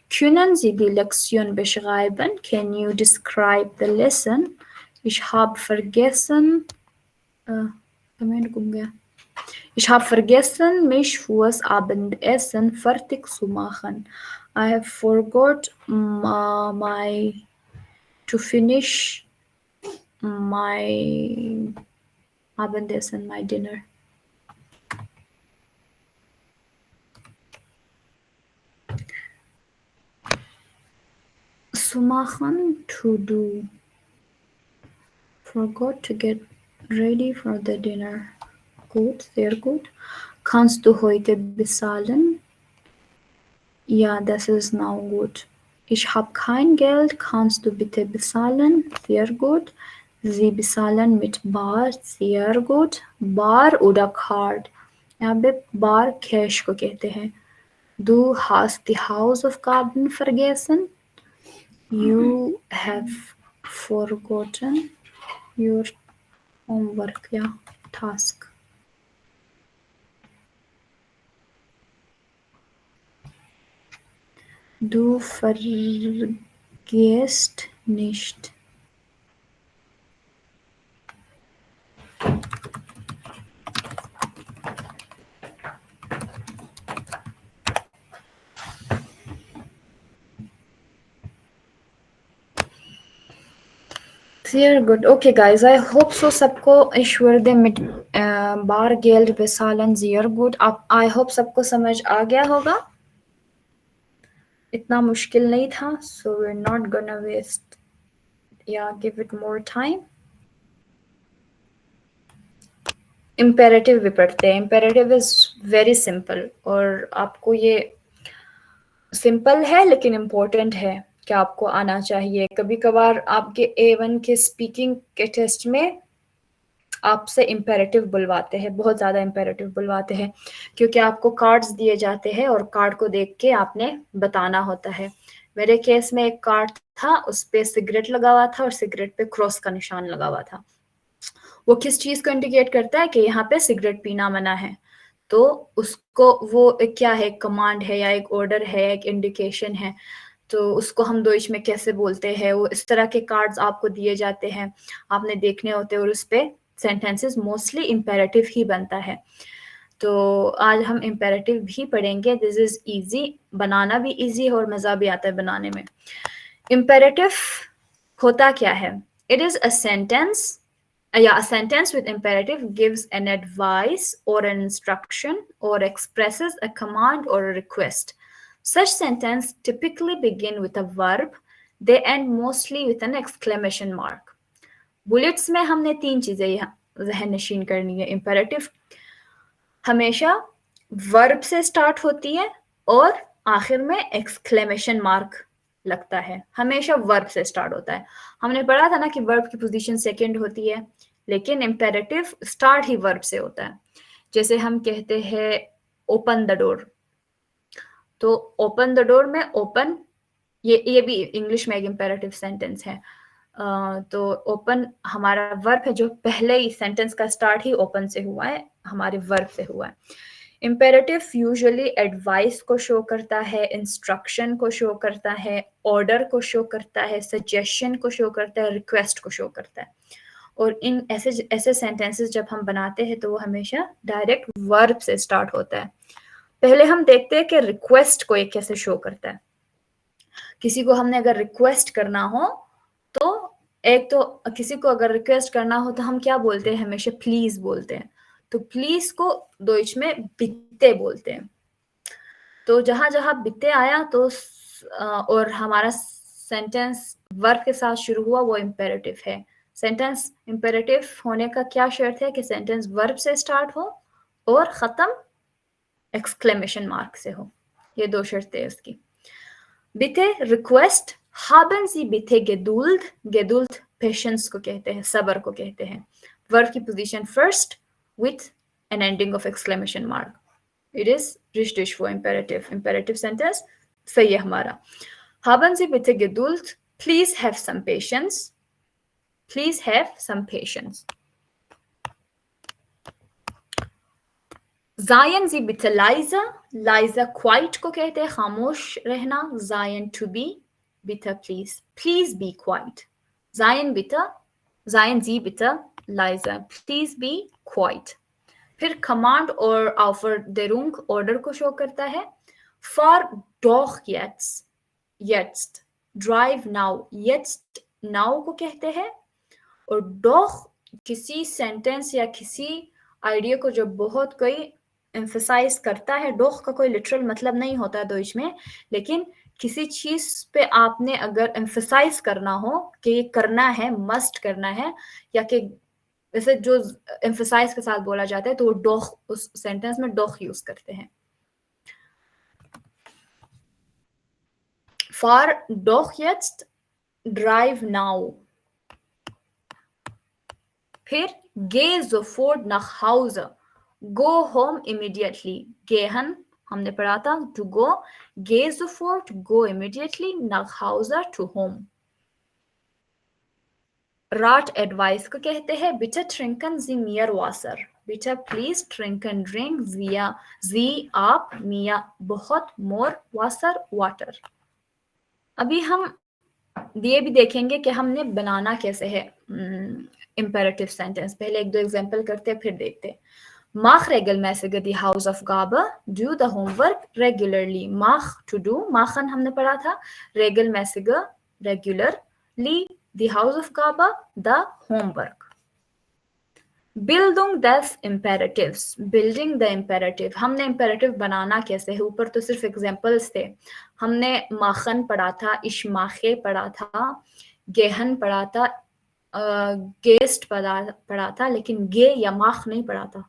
Können Sie die Lektion beschreiben? Can you describe the lesson? Ich habe vergessen, ich habe vergessen, mich fürs Abendessen fertig zu machen. I have forgot to finish my Abendessen, my dinner. Zu machen, to do. Forgot to get ready for the dinner. Gut, sehr gut. Kannst du heute bezahlen? Ja, das ist now gut. Ich habe kein Geld. Kannst du bitte bezahlen? Sehr gut. Sie bezahlen mit bar, sehr gut. Bar oder Card. यहाँ पे बार cash को कहते हैं. Du hast die Hausaufgaben vergessen. You have forgotten your homework, ja, task. Du vergisst nicht. Sehr good. Okay, guys. I hope so. सबको ईश्वर दे mit bar Geld bezahlen sehr gut. I hope सबको समझ आ गया होगा. इतना मुश्किल नहीं था. So we're not gonna waste. Yeah, give it more time. Imperative भी पढ़ते हैं. Imperative is very simple. और आपको ये simple है लेकिन important है कि आपको आना चाहिए. कभी कभार आपके A1 के स्पीकिंग के टेस्ट में आपसे इम्पेरेटिव बुलवाते हैं, बहुत ज़्यादा इम्पेरेटिव बुलवाते हैं, क्योंकि आपको कार्ड्स दिए जाते हैं और कार्ड को देख के आपने बताना होता है. मेरे केस में एक कार्ड था, उस पे सिगरेट लगा हुआ था और सिगरेट पे क्रॉस का निशान लगा हुआ था. वो किस चीज़ को इंडिकेट करता है कि यहाँ पे सिगरेट पीना मना है. तो उसको वो क्या है, कमांड है या एक ऑर्डर है, एक इंडिकेशन है. तो उसको हम दोइच में कैसे बोलते हैं, वो इस तरह के कार्ड्स आपको दिए जाते हैं, आपने देखने होते हैं और उस पे सेंटेंसेस मोस्टली इम्पेरेटिव ही बनता है. तो आज हम इम्पेरेटिव भी पढ़ेंगे. दिस इज इजी, बनाना भी इजी है और मज़ा भी आता है बनाने में. इम्पेरेटिव होता क्या है? It is a sentence. A sentence with imperative gives an advice or an instruction or expresses a command or a request. Such sentences typically begin with a verb. They end mostly with an exclamation mark. Bullets में हमने 3 चीज़ें यहाँ ज़हन नशीन करनी है. Imperative हमेशा verb से start होती है और आखिर में एक्सक्लेमेशन मार्क लगता है. हमेशा वर्ब से स्टार्ट होता है. हमने पढ़ा था ना कि वर्ब की पोजीशन सेकंड होती है, लेकिन इम्पेरेटिव स्टार्ट ही वर्ब से होता है. जैसे हम कहते हैं ओपन द डोर, तो ओपन द डोर में ओपन, ये भी इंग्लिश में एक इम्पेरेटिव सेंटेंस है. तो ओपन हमारा वर्ब है, जो पहले ही सेंटेंस का स्टार्ट ही ओपन से हुआ है, हमारे वर्ब से हुआ है. इम्पेरेटिव यूजुअली एडवाइस को शो करता है, इंस्ट्रक्शन को शो करता है, ऑर्डर को शो करता है, सजेशन को शो करता है, रिक्वेस्ट को शो करता है. और इन ऐसे सेंटेंसेस जब हम बनाते हैं तो वो हमेशा डायरेक्ट वर्ब से स्टार्ट होता है. पहले हम देखते हैं कि रिक्वेस्ट को एक कैसे शो करता है. किसी को हमने अगर रिक्वेस्ट करना हो तो एक तो किसी को अगर रिक्वेस्ट करना हो तो हम क्या बोलते हैं, हमेशा प्लीज बोलते हैं. तो प्लीज को दोइच में बित्ते बोलते हैं. तो जहां जहां बित्ते आया तो और हमारा सेंटेंस वर्ब के साथ शुरू हुआ, वो इम्पेरेटिव है. सेंटेंस इम्पेरेटिव होने का क्या शर्त है कि सेंटेंस वर्ब से स्टार्ट हो और खत्म एक्सक्लेमेशन मार्क से हो. ये 2 शर्तें हैं इसकी. बिते request, haben Sie bitte Geduld. Geduld patience को कहते हैं, सब्र को कहते हैं. वर्ब की position first with an ending of exclamation mark. It is richtig for imperative. Imperative sentence सही है हमारा. Haben Sie bitte Geduld. Please have some patience. Please have some patience. Seien Sie bitte leise. Leise quiet को कहते हैं, खामोश रहना. Seien to be, bitte please. Please be quiet. Seien bitte, seien Sie bitte leise. Please be quiet. फिर command और Aufforderung order को show करता है. Fahr doch jetzt. Jetzt. Drive now. Jetzt now को कहते हैं. और doch किसी सेंटेंस या किसी आइडिया को जो बहुत कोई एम्फसाइज करता है, डोख का कोई लिटरल मतलब नहीं होता है दोइच में, लेकिन किसी चीज पे आपने अगर एम्फसाइज करना हो कि ये करना है, मस्ट करना है, या कि वैसे जो एम्फसाइज के साथ बोला जाता है तो वो डोख, उस सेंटेंस में डोख यूज करते हैं. फार डोख jetzt, ड्राइव नाउ. फिर geh sofort nach Hause, go home immediately. Gehen हमने पढ़ा था to go, geh sofort, go immediately, nach Hause to home. Rat advice को कहते हैं bitte trinken Sie mehr Wasser. Bitte please trinken drink Sie आप mehr बहुत more Wasser water. अभी हम ये भी देखेंगे कि हमने बनाना कैसे है imperative sentence. पहले एक दो एग्जांपल करते हैं फिर देखते हैं. Mach regelmäßig die Hausaufgabe, do the homework regularly. Mach to do, machen हमने पढ़ा था, regelmäßig regularly, die Hausaufgabe the homework. Bildung des Imperatives, building the imperative. हमने imperative बनाना कैसे है, ऊपर तो सिर्फ examples थे. हमने machen पढ़ा था, ich mache पढ़ा था, gehen पढ़ा था, gehst पढ़ा था, लेकिन ge या mach नहीं पढ़ा था.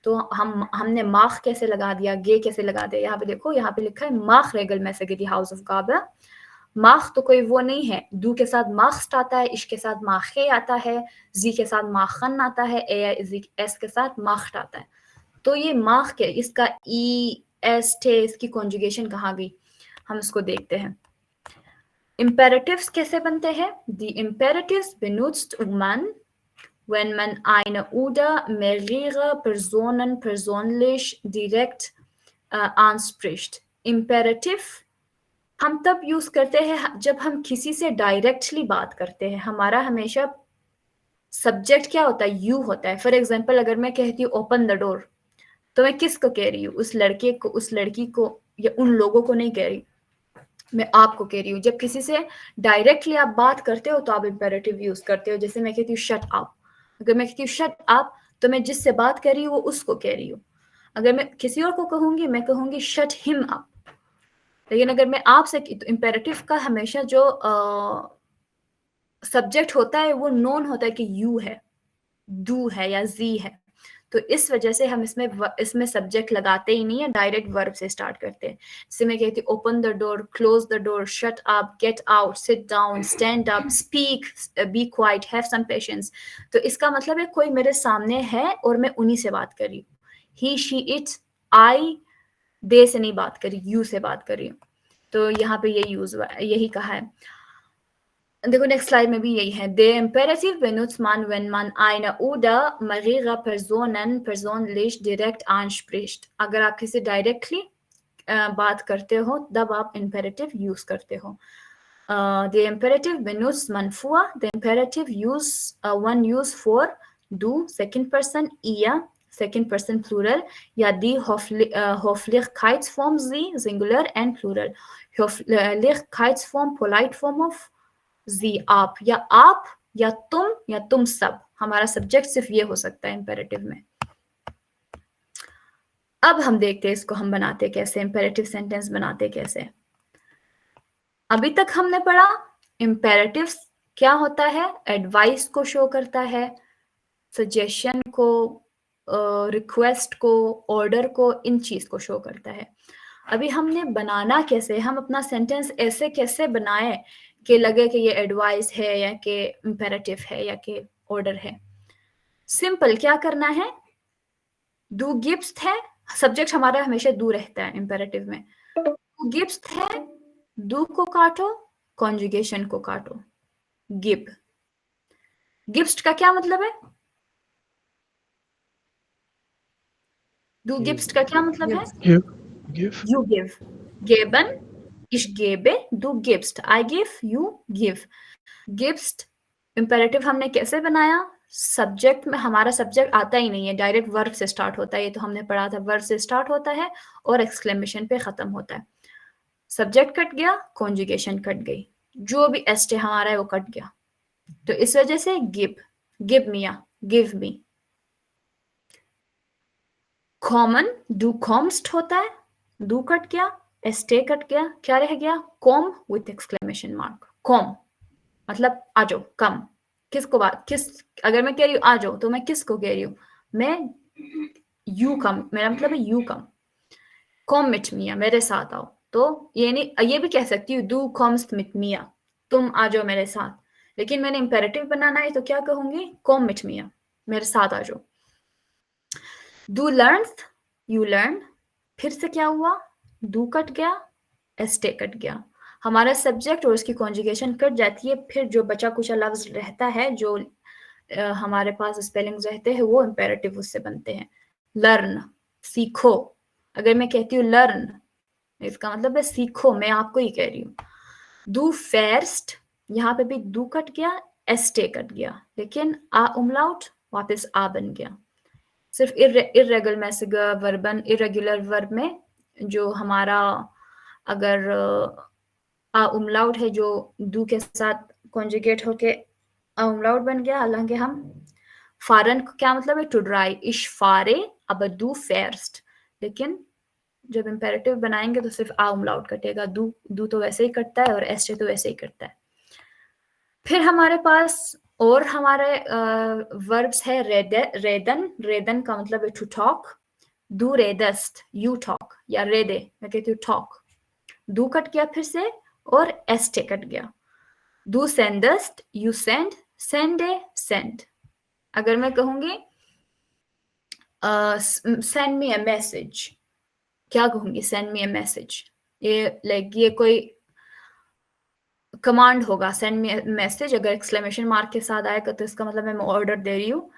तो हमने mach कैसे लगा दिया, ge कैसे लगा दिया. यहाँ पे देखो, यहाँ पे लिखा है mach regelmäßig die Hausaufgabe. माख तो कोई वो नहीं है, दू के साथ माख्स्ट आता है, इश के साथ माखे आता है, जी के साथ माखन आता है, एस के साथ माख्ट आता है. तो ये माख के इसका ई एस टे इसकी कॉन्जुगेशन कहाँ गई, हम इसको देखते हैं. इम्पेरेटिव्स कैसे बनते हैं? दी imperatives benutzt man wenn man eine oder mehrere Personen persönlich direkt anspricht. Imperative हम तब यूज करते हैं जब हम किसी से डायरेक्टली बात करते हैं. हमारा हमेशा सब्जेक्ट क्या होता है, यू होता है. फॉर एग्जांपल अगर मैं कहती हूँ ओपन द डोर, तो मैं किसको कह रही हूँ, उस लड़के को, उस लड़की को, या उन लोगों को नहीं कह रही, मैं आपको कह रही हूँ. जब किसी से डायरेक्टली आप बात करते हो तो आप इम्पेरेटिव यूज करते हो. जैसे मैं कहती हूँ शट अप, अगर मैं कहती हूँ शट अप तो मैं जिससे बात कर रही हूँ वो उसको कह रही हूँ. अगर मैं किसी और को कहूंगी, मैं कहूंगी शट हिम अप. लेकिन अगर मैं आपसे, तो इम्पेरेटिव का हमेशा जो सब्जेक्ट होता है वो नोन होता है कि यू है, डू है या जी है. तो इस वजह से हम इसमें सब्जेक्ट लगाते ही नहीं है, डायरेक्ट वर्ब से स्टार्ट करते हैं. जैसे मैं कहती हूँ open the door, close the door, shut up, get out, sit down, stand up, speak, be quiet, have some patience. तो इसका मतलब है कोई मेरे सामने है और मैं उन्हीं से बात कर रही हूँ. ही, शी, इट, आई, दे से नहीं बात करी, यू से बात कर रही हूँ. तो यहाँ पे यही यूज हुआ है, यही कहा है. देखो नेक्स्ट स्लाइड में भी यही है. Der Imperativ benutzt man, wenn man eine oder mehrere Personen persönlich direkt anspricht. अगर आप किसी डायरेक्टली बात करते हो तब आप imperative यूज करते हो. Der Imperativ benutzt man vor. Der Imperativ one use for du, second person, ihr, second person plural, या die Höflichkeitsform sie, singular and plural. Höflichkeitsform, polite form of जी, आप या तुम सब. हमारा सब्जेक्ट सिर्फ ये हो सकता है इम्पेरेटिव में. अब हम देखते हैं इसको हम बनाते कैसे, इम्पेरेटिव सेंटेंस बनाते कैसे. अभी तक हमने पढ़ा इम्पेरेटिव क्या होता है, एडवाइस को शो करता है, सजेशन को, रिक्वेस्ट को, ऑर्डर को, इन चीज को शो करता है. अभी हमने बनाना कैसे, हम अपना सेंटेंस ऐसे कैसे बनाए कि लगे कि ये एडवाइस है या कि इम्पेरेटिव है या कि ऑर्डर है. सिंपल क्या करना है, डू गिव्स है, सब्जेक्ट हमारा हमेशा डू रहता है इम्पेरेटिव में. डू गिव्स है, डू को काटो, कॉन्जुगेशन को काटो, गिव. गिव्स का क्या मतलब है, डू गिव्स का क्या मतलब है, Give. you give. Geben, ich gebe, du gibst. I give, you give. Gibst, imperative हमने कैसे बनाया, सब्जेक्ट में हमारा सब्जेक्ट आता ही नहीं है, डायरेक्ट वर्ब से स्टार्ट होता है. ये तो हमने पढ़ा था, वर्ब से स्टार्ट होता है और एक्सक्लेमेशन पे खत्म होता है. सब्जेक्ट कट गया, कॉन्जुगेशन कट गई, जो भी एस टे हमारा है वो कट गया. तो इस वजह से गिव मी या गिव मी. कॉमन, डू कॉम्स्ट होता है, डू कट गया, एस्टे कट गया, क्या रह गया, com with exclamation mark. Com मतलब आ जाओ, कम. किसको बात, अगर मैं कह रही हूँ आ जाओ तो मैं किसको कह रही हूँ, मैं, यू कम, मेरा मतलब है यू कम. कॉम मिट मिया, मेरे साथ आओ. तो ये नहीं, ये भी कह सकती हूँ डू कॉम्स मिट मिया, तुम आ जाओ मेरे साथ. लेकिन मैंने इंपेरेटिव बनाना है तो क्या कहूंगी, कॉम विथ मी, मेरे साथ आ जाओ। डू लर्न्स, यू लर्न, फिर से क्या हुआ, डू कट गया, एस्टे कट गया, हमारा सब्जेक्ट और उसकी कॉन्जुगेशन कट जाती है, फिर जो बचा कुछ लफ्ज रहता है, जो हमारे पास स्पेलिंग्स रहते हैं, वो इंपेरेटिव उससे बनते हैं। लर्न, सीखो, अगर मैं कहती हूँ लर्न, इसका मतलब है सीखो, मैं आपको ही कह रही हूँ। डू फेयरस्ट, यहाँ पे भी डू कट गया, एस्टे कट गया, लेकिन आ उमलाउट वापस आ बन गया। सिर्फ इरेगुलर मैसेज वर्बन, इरेगुलर वर्ब में जो हमारा अगर आ उमलाउट है जो डू के साथ कॉन्जुगेट होके आ उमलाउट बन गया, हालांकि हम फारन को क्या मतलब है, टू ड्राई, इश फारे अब डू फेयरस्ट, लेकिन जब इम्पेरेटिव बनाएंगे तो सिर्फ आ उमलाउट कटेगा, डू तो वैसे ही कटता है और एस्टे तो वैसे ही कटता है। फिर हमारे पास और हमारे वर्ब्स है रेदन, रेदन का मतलब है टू टॉक, डू रेदस्ट, यू टॉक, या रेदे, मैं कहती हूँ टॉक, डू कट गया फिर से और एस्टे कट गया। डू सेंडस्ट, यू सेंड, सेंडे, सेंड। अगर मैं कहूंगी सेंड मी अ मैसेज, क्या कहूंगी, सेंड मी अ मैसेज, ये लाइक ये कोई कमांड होगा, सेंड मी मैसेज, अगर एक्सक्लेमेशन मार्क के साथ आएगा तो इसका मतलब मैं ऑर्डर दे रही हूँ,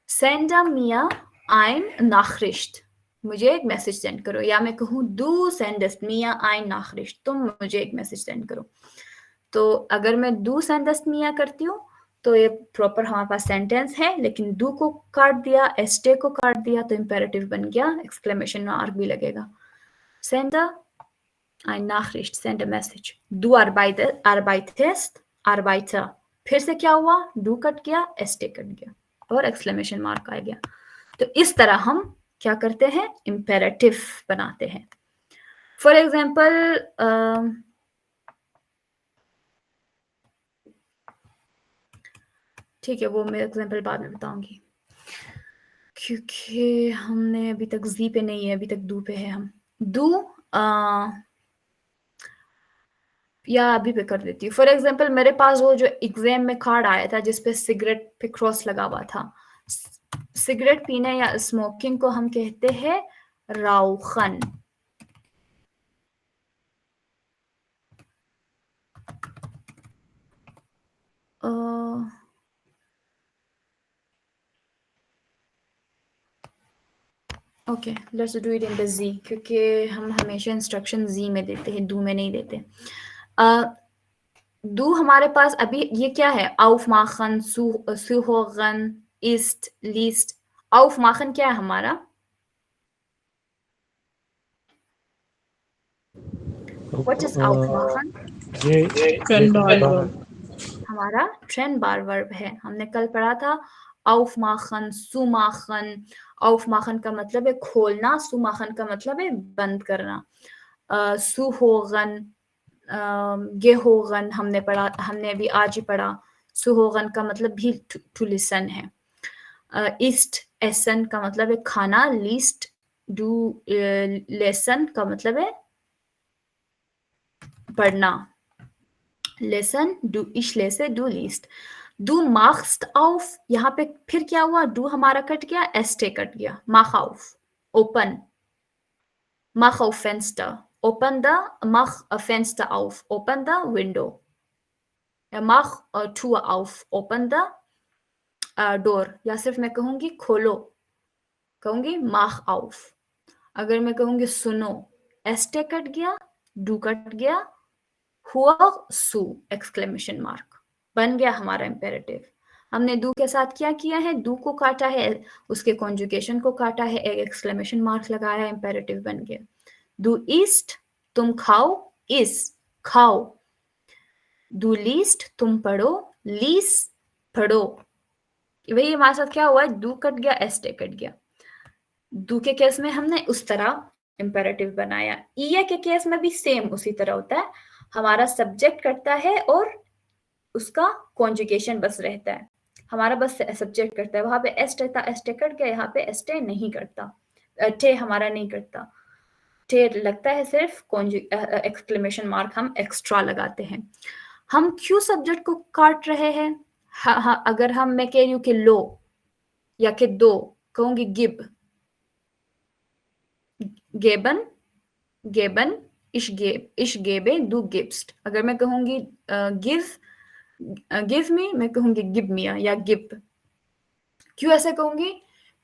सेंड मिया ein Nachricht, मुझे एक मैसेज सेंड करो, या मैं कहूँ डू सेंडस्ट मिया ein Nachricht, तुम मुझे एक मैसेज सेंड करो। तो अगर मैं डू सेंडस्ट मिया करती हूँ तो ये प्रॉपर हमारे पास सेंटेंस है, लेकिन डू को काट दिया, एस्टे को काट दिया तो इंपेरेटिव बन गया, एक्सक्लेमेशन मार्क भी लगेगा। Send ein Nachricht, send a message. Du arbeitest, arbeiter, फिर से क्या हुआ, डू कट गया, एस्टे कट गया और एक्सक्लेमेशन मार्क आ गया। तो इस तरह हम क्या करते हैं, इंपेरेटिव बनाते हैं। फॉर एग्जाम्पल ठीक है, वो मैं एग्जाम्पल बाद में बताऊंगी, क्योंकि हमने अभी तक जी पे नहीं है, अभी तक डू पे है हम। डू या अभी पे कर देती हूँ। फॉर एग्जाम्पल मेरे पास वो जो एग्जाम में कार्ड आया था जिसपे सिगरेट पे क्रॉस लगा हुआ था, सिगरेट पीने या स्मोकिंग को हम कहते हैं राउखन। Okay, let's do it in the जी, क्योंकि हम हमेशा इंस्ट्रक्शन जी में देते हैं, डू में नहीं देते। डू हमारे पास अभी ये क्या है, आउफ माखन, सुहोगन, ईस्ट, लीस्ट। आउफ माखन क्या है हमारा, व्हाट इज आउफ माखन, ये Trend bar verb. हमारा ट्रेंड बार वर्ब है। हमने कल पढ़ा था आउफ माखन, सुमाखन। आउफ माखन का मतलब है खोलना, सुमाखन का मतलब है बंद करना। सुहोगन, गेहोगन हमने पढ़ा, हमने अभी आज ही पढ़ा। सुहोगन का मतलब भी टू लिसन है। ईस्ट एसन का मतलब है खाना, लीस्ट डू लेसन का मतलब है पढ़ना, लेसन डू इश लेसे डू लीस्ट। डू मार्क्स्ट ऑफ, यहाँ पे फिर क्या हुआ, डू हमारा कट गया, एस्टे कट गया। माख of, open, mach auf Fenster, open the, mach a Fenster auf, open the window, mach a Tür auf, open the door, या सिर्फ मैं कहूंगी खोलो, कहूंगी mach auf। अगर मैं कहूंगी सुनो, एस्टे कट गया, डू कट गया, हुआ सु, एक्सक्लेमेशन मार्क, बन गया हमारा इंपेरेटिव। हमने डू के साथ क्या किया है, डू को काटा है, उसके कॉन्जुगेशन को काटा है, एक एक्सक्लेमेशन मार्क लगाया, इंपेरेटिव बन गया। डू ईस्ट, तुम खाओ, इस खाओ। डू लीस्ट, तुम पढ़ो, लीस पढ़ो। वही हमारे साथ क्या हुआ है, डू कट गया, एस्टे कट गया। डू के केस में हमने उस तरह इंपेरेटिव बनाया। ईए के केस में भी सेम उसी तरह होता है, हमारा सब्जेक्ट कटता है और उसका कॉन्जुगेशन बस रहता है, हमारा बस सब्जेक्ट कटता है, वहां पे एस रहता, एस्टे कट गया, यहाँ पे एस्टे नहीं कटता, टे हमारा नहीं कटता, टे लगता है सिर्फ एक्सक्लेमेशन मार्क हम एक्स्ट्रा लगाते हैं। हम क्यों सब्जेक्ट को काट रहे हैं? हाँ, अगर मैं कह रही हूँ कि लो या कि दो, कहूंगी गिब, गेबन, गेबन, इश गेबे, दू गिब्स्ट। अगर मैं कहूंगी गिव मी, मैं कहूंगी गिव मिया या गिव। क्यों ऐसे कहूंगी?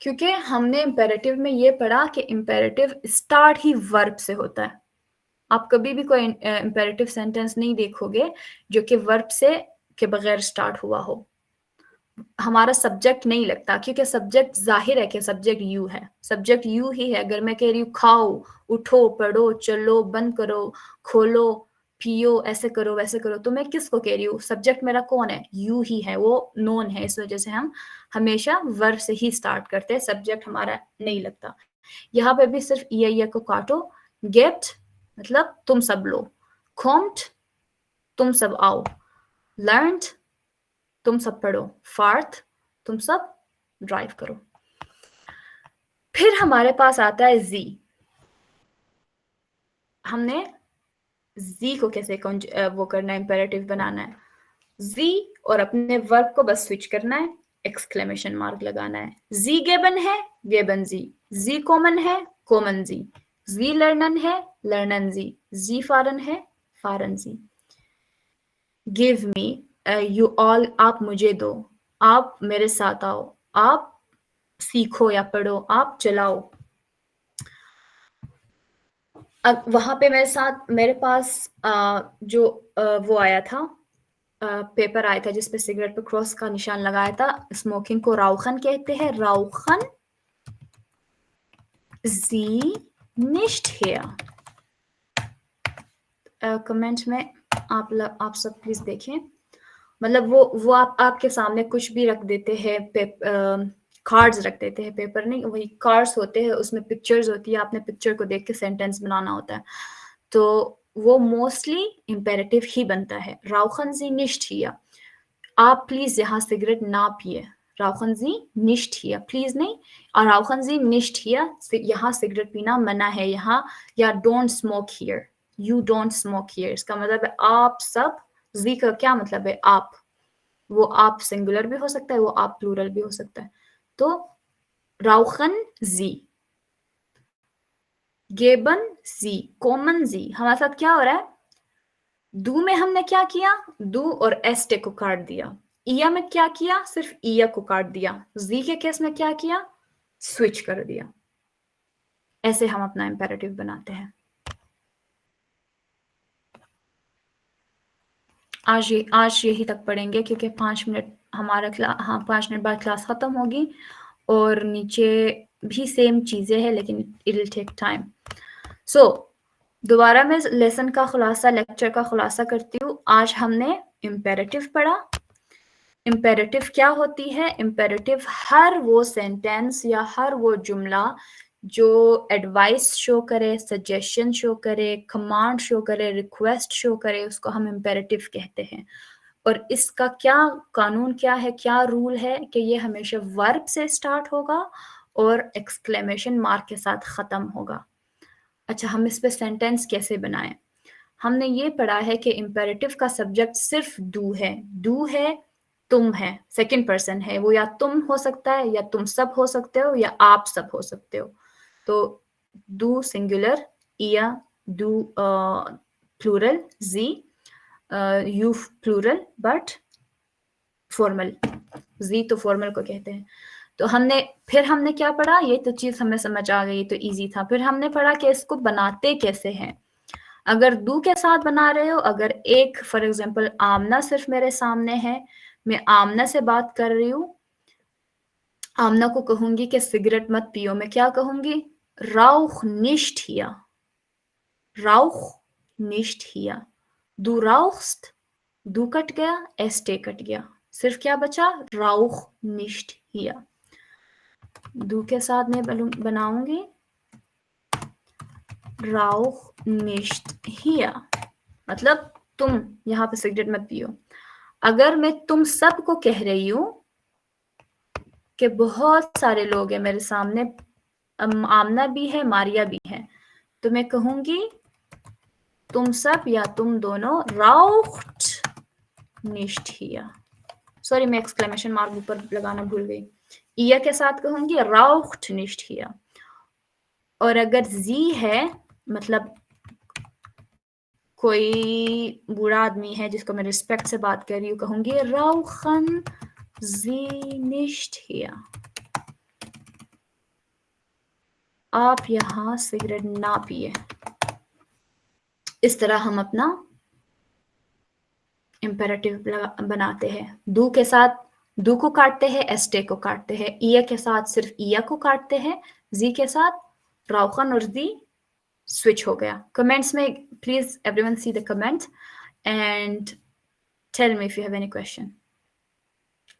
क्योंकि हमने इम्पेरेटिव में ये पढ़ा कि इम्पेरेटिव स्टार्ट ही वर्ब से होता है। आप कभी भी कोई इम्पेरेटिव सेंटेंस नहीं देखोगे जो कि वर्ब से के बगैर स्टार्ट हुआ हो। हमारा सब्जेक्ट नहीं लगता, क्योंकि सब्जेक्ट जाहिर है कि सब्जेक्ट यू है, सब्जेक्ट यू ही है। अगर मैं कह रही हूँ खाओ, उठो, पढ़ो, चलो, बंद करो, खोलो, पियो, ऐसे करो, वैसे करो, तो मैं किसको कह रही हूँ? सब्जेक्ट मेरा कौन है? यू ही है, वो नोन है। इस वजह से हम हमेशा वर्ब से ही स्टार्ट करते हैं, सब्जेक्ट हमारा नहीं लगता। यहाँ पे भी सिर्फ ई को काटो। गेट मतलब तुम सब लो, कॉम्ट तुम सब आओ, लर्नड तुम सब पढ़ो, फार्थ तुम सब ड्राइव करो। फिर हमारे पास आता है जी। हमने जी को कैसे वो करना है, इंपेरेटिव बनाना है। जी और अपने वर्ब को बस स्विच करना है, एक्सक्लेमेशन मार्क लगाना है। जी गेबन है, गेबन जी कॉमन है, कॉमन जी लर्नन है, लर्नन जी फारन है, फारन जी। गिव मी, यू ऑल आप मुझे दो, आप मेरे साथ आओ, आप सीखो या पढ़ो, आप चलाओ। अब वहां पे मेरे पास जो वो आया था, पेपर आया था जिसपे सिगरेट पे क्रॉस का निशान लगाया था। स्मोकिंग को राउखन कहते हैं, राउखन जी निश्ट हियर। कमेंट में आप सब प्लीज देखें। मतलब वो आपके सामने कुछ भी रख देते हैं, कार्ड्स रख देते हैं, पेपर नहीं, वही कार्ड्स होते हैं, उसमें पिक्चर्स होती है, आपने पिक्चर को देख के सेंटेंस बनाना होता है। तो वो मोस्टली इम्पेरेटिव ही बनता है। राउखन जी निश्ट हियर, आप प्लीज यहाँ सिगरेट ना पिए। राउखन जी निश्ट हियर, प्लीज नहीं, और राउखन जी निश्ट हियर, यहाँ सिगरेट पीना मना है यहाँ, या don't smoke here, you don't smoke here. इसका मतलब है आप सब। जी का क्या मतलब है? आप। वो आप सिंगुलर भी हो सकता है, वो आप प्लूरल भी हो सकता है। तो राउखन जी, गेबन जी, कॉमन जी। हमारे साथ क्या हो रहा है? दू में हमने क्या किया? दू और एस्टे को काट दिया। इया में क्या किया? सिर्फ इया को काट दिया। जी के केस में क्या किया? स्विच कर दिया। ऐसे हम अपना इंपेरेटिव बनाते हैं। आज यही तक पढ़ेंगे, क्योंकि 5 मिनट हमारा 5 मिनट बाद क्लास खत्म होगी, और नीचे भी सेम चीजें हैं, लेकिन इट विल टेक टाइम। सो दोबारा मैं लेसन का खुलासा, लेक्चर का खुलासा करती हूँ। आज हमने इम्पेरेटिव पढ़ा। इम्पेरेटिव क्या होती है? इम्पेरेटिव हर वो सेंटेंस या हर वो जुमला जो एडवाइस शो करे, सजेशन शो करे, कमांड शो करे, रिक्वेस्ट शो करे, उसको हम इम्पेरेटिव कहते हैं। और इसका क्या कानून क्या है, क्या रूल है कि ये हमेशा वर्ब से स्टार्ट होगा और एक्सक्लेमेशन मार्क के साथ ख़त्म होगा। अच्छा, हम इस पे सेंटेंस कैसे बनाएं? हमने ये पढ़ा है कि इम्पेरेटिव का सब्जेक्ट सिर्फ डू है। डू है, तुम है, सेकंड पर्सन है, वो या तुम हो सकता है, या तुम सब हो सकते हो, या आप सब हो सकते हो। तो डू सिंगुलर, या डू प्लूरल, जी यू प्लूरल, बट फॉर्मल। जी तो फॉर्मल को कहते हैं। तो फिर हमने क्या पढ़ा? ये तो चीज हमें समझ आ गई, तो इजी था। फिर हमने पढ़ा कि इसको बनाते कैसे हैं। अगर डू के साथ बना रहे हो, अगर एक फॉर एग्जांपल आमना सिर्फ मेरे सामने है, मैं आमना से बात कर रही हूँ, आमना को कहूंगी कि सिगरेट मत पियो, मैं क्या कहूंगी? राउख निश्ट हिया, राउख निश्ट हिया। दू राउख्स्ट, दू कट गया, एस्टे कट गया, सिर्फ क्या बचा? राउख निश्ट हिया। दू के साथ मैं बनाऊंगी राउख निश्ट हिया, मतलब तुम यहाँ पे सिगरेट मत पियो। अगर मैं तुम सब को कह रही हूं कि बहुत सारे लोग हैं मेरे सामने, आमना भी है, मारिया भी है, तो मैं कहूंगी तुम सब या तुम दोनों राउख्ट nicht hier। सॉरी, मैं एक्सक्लेमेशन मार्क ऊपर लगाना भूल गई। ihr के साथ कहूंगी raucht nicht hier। और अगर sie है, मतलब कोई बूढ़ा आदमी है जिसको मैं रिस्पेक्ट से बात कर रही हूँ, कहूंगी rauchen sie nicht hier। आप यहाँ सिगरेट ना पिए। इस तरह हम अपना इम्पेरेटिव बनाते हैं। दू के साथ दू को काटते हैं, एस्टे को काटते हैं। इया के साथ सिर्फ इया को काटते हैं। जी के साथ राउखन और जी स्विच हो गया। कमेंट्स में please everyone see the comments and tell me if you have any question.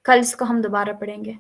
कल इसको हम दोबारा पढ़ेंगे।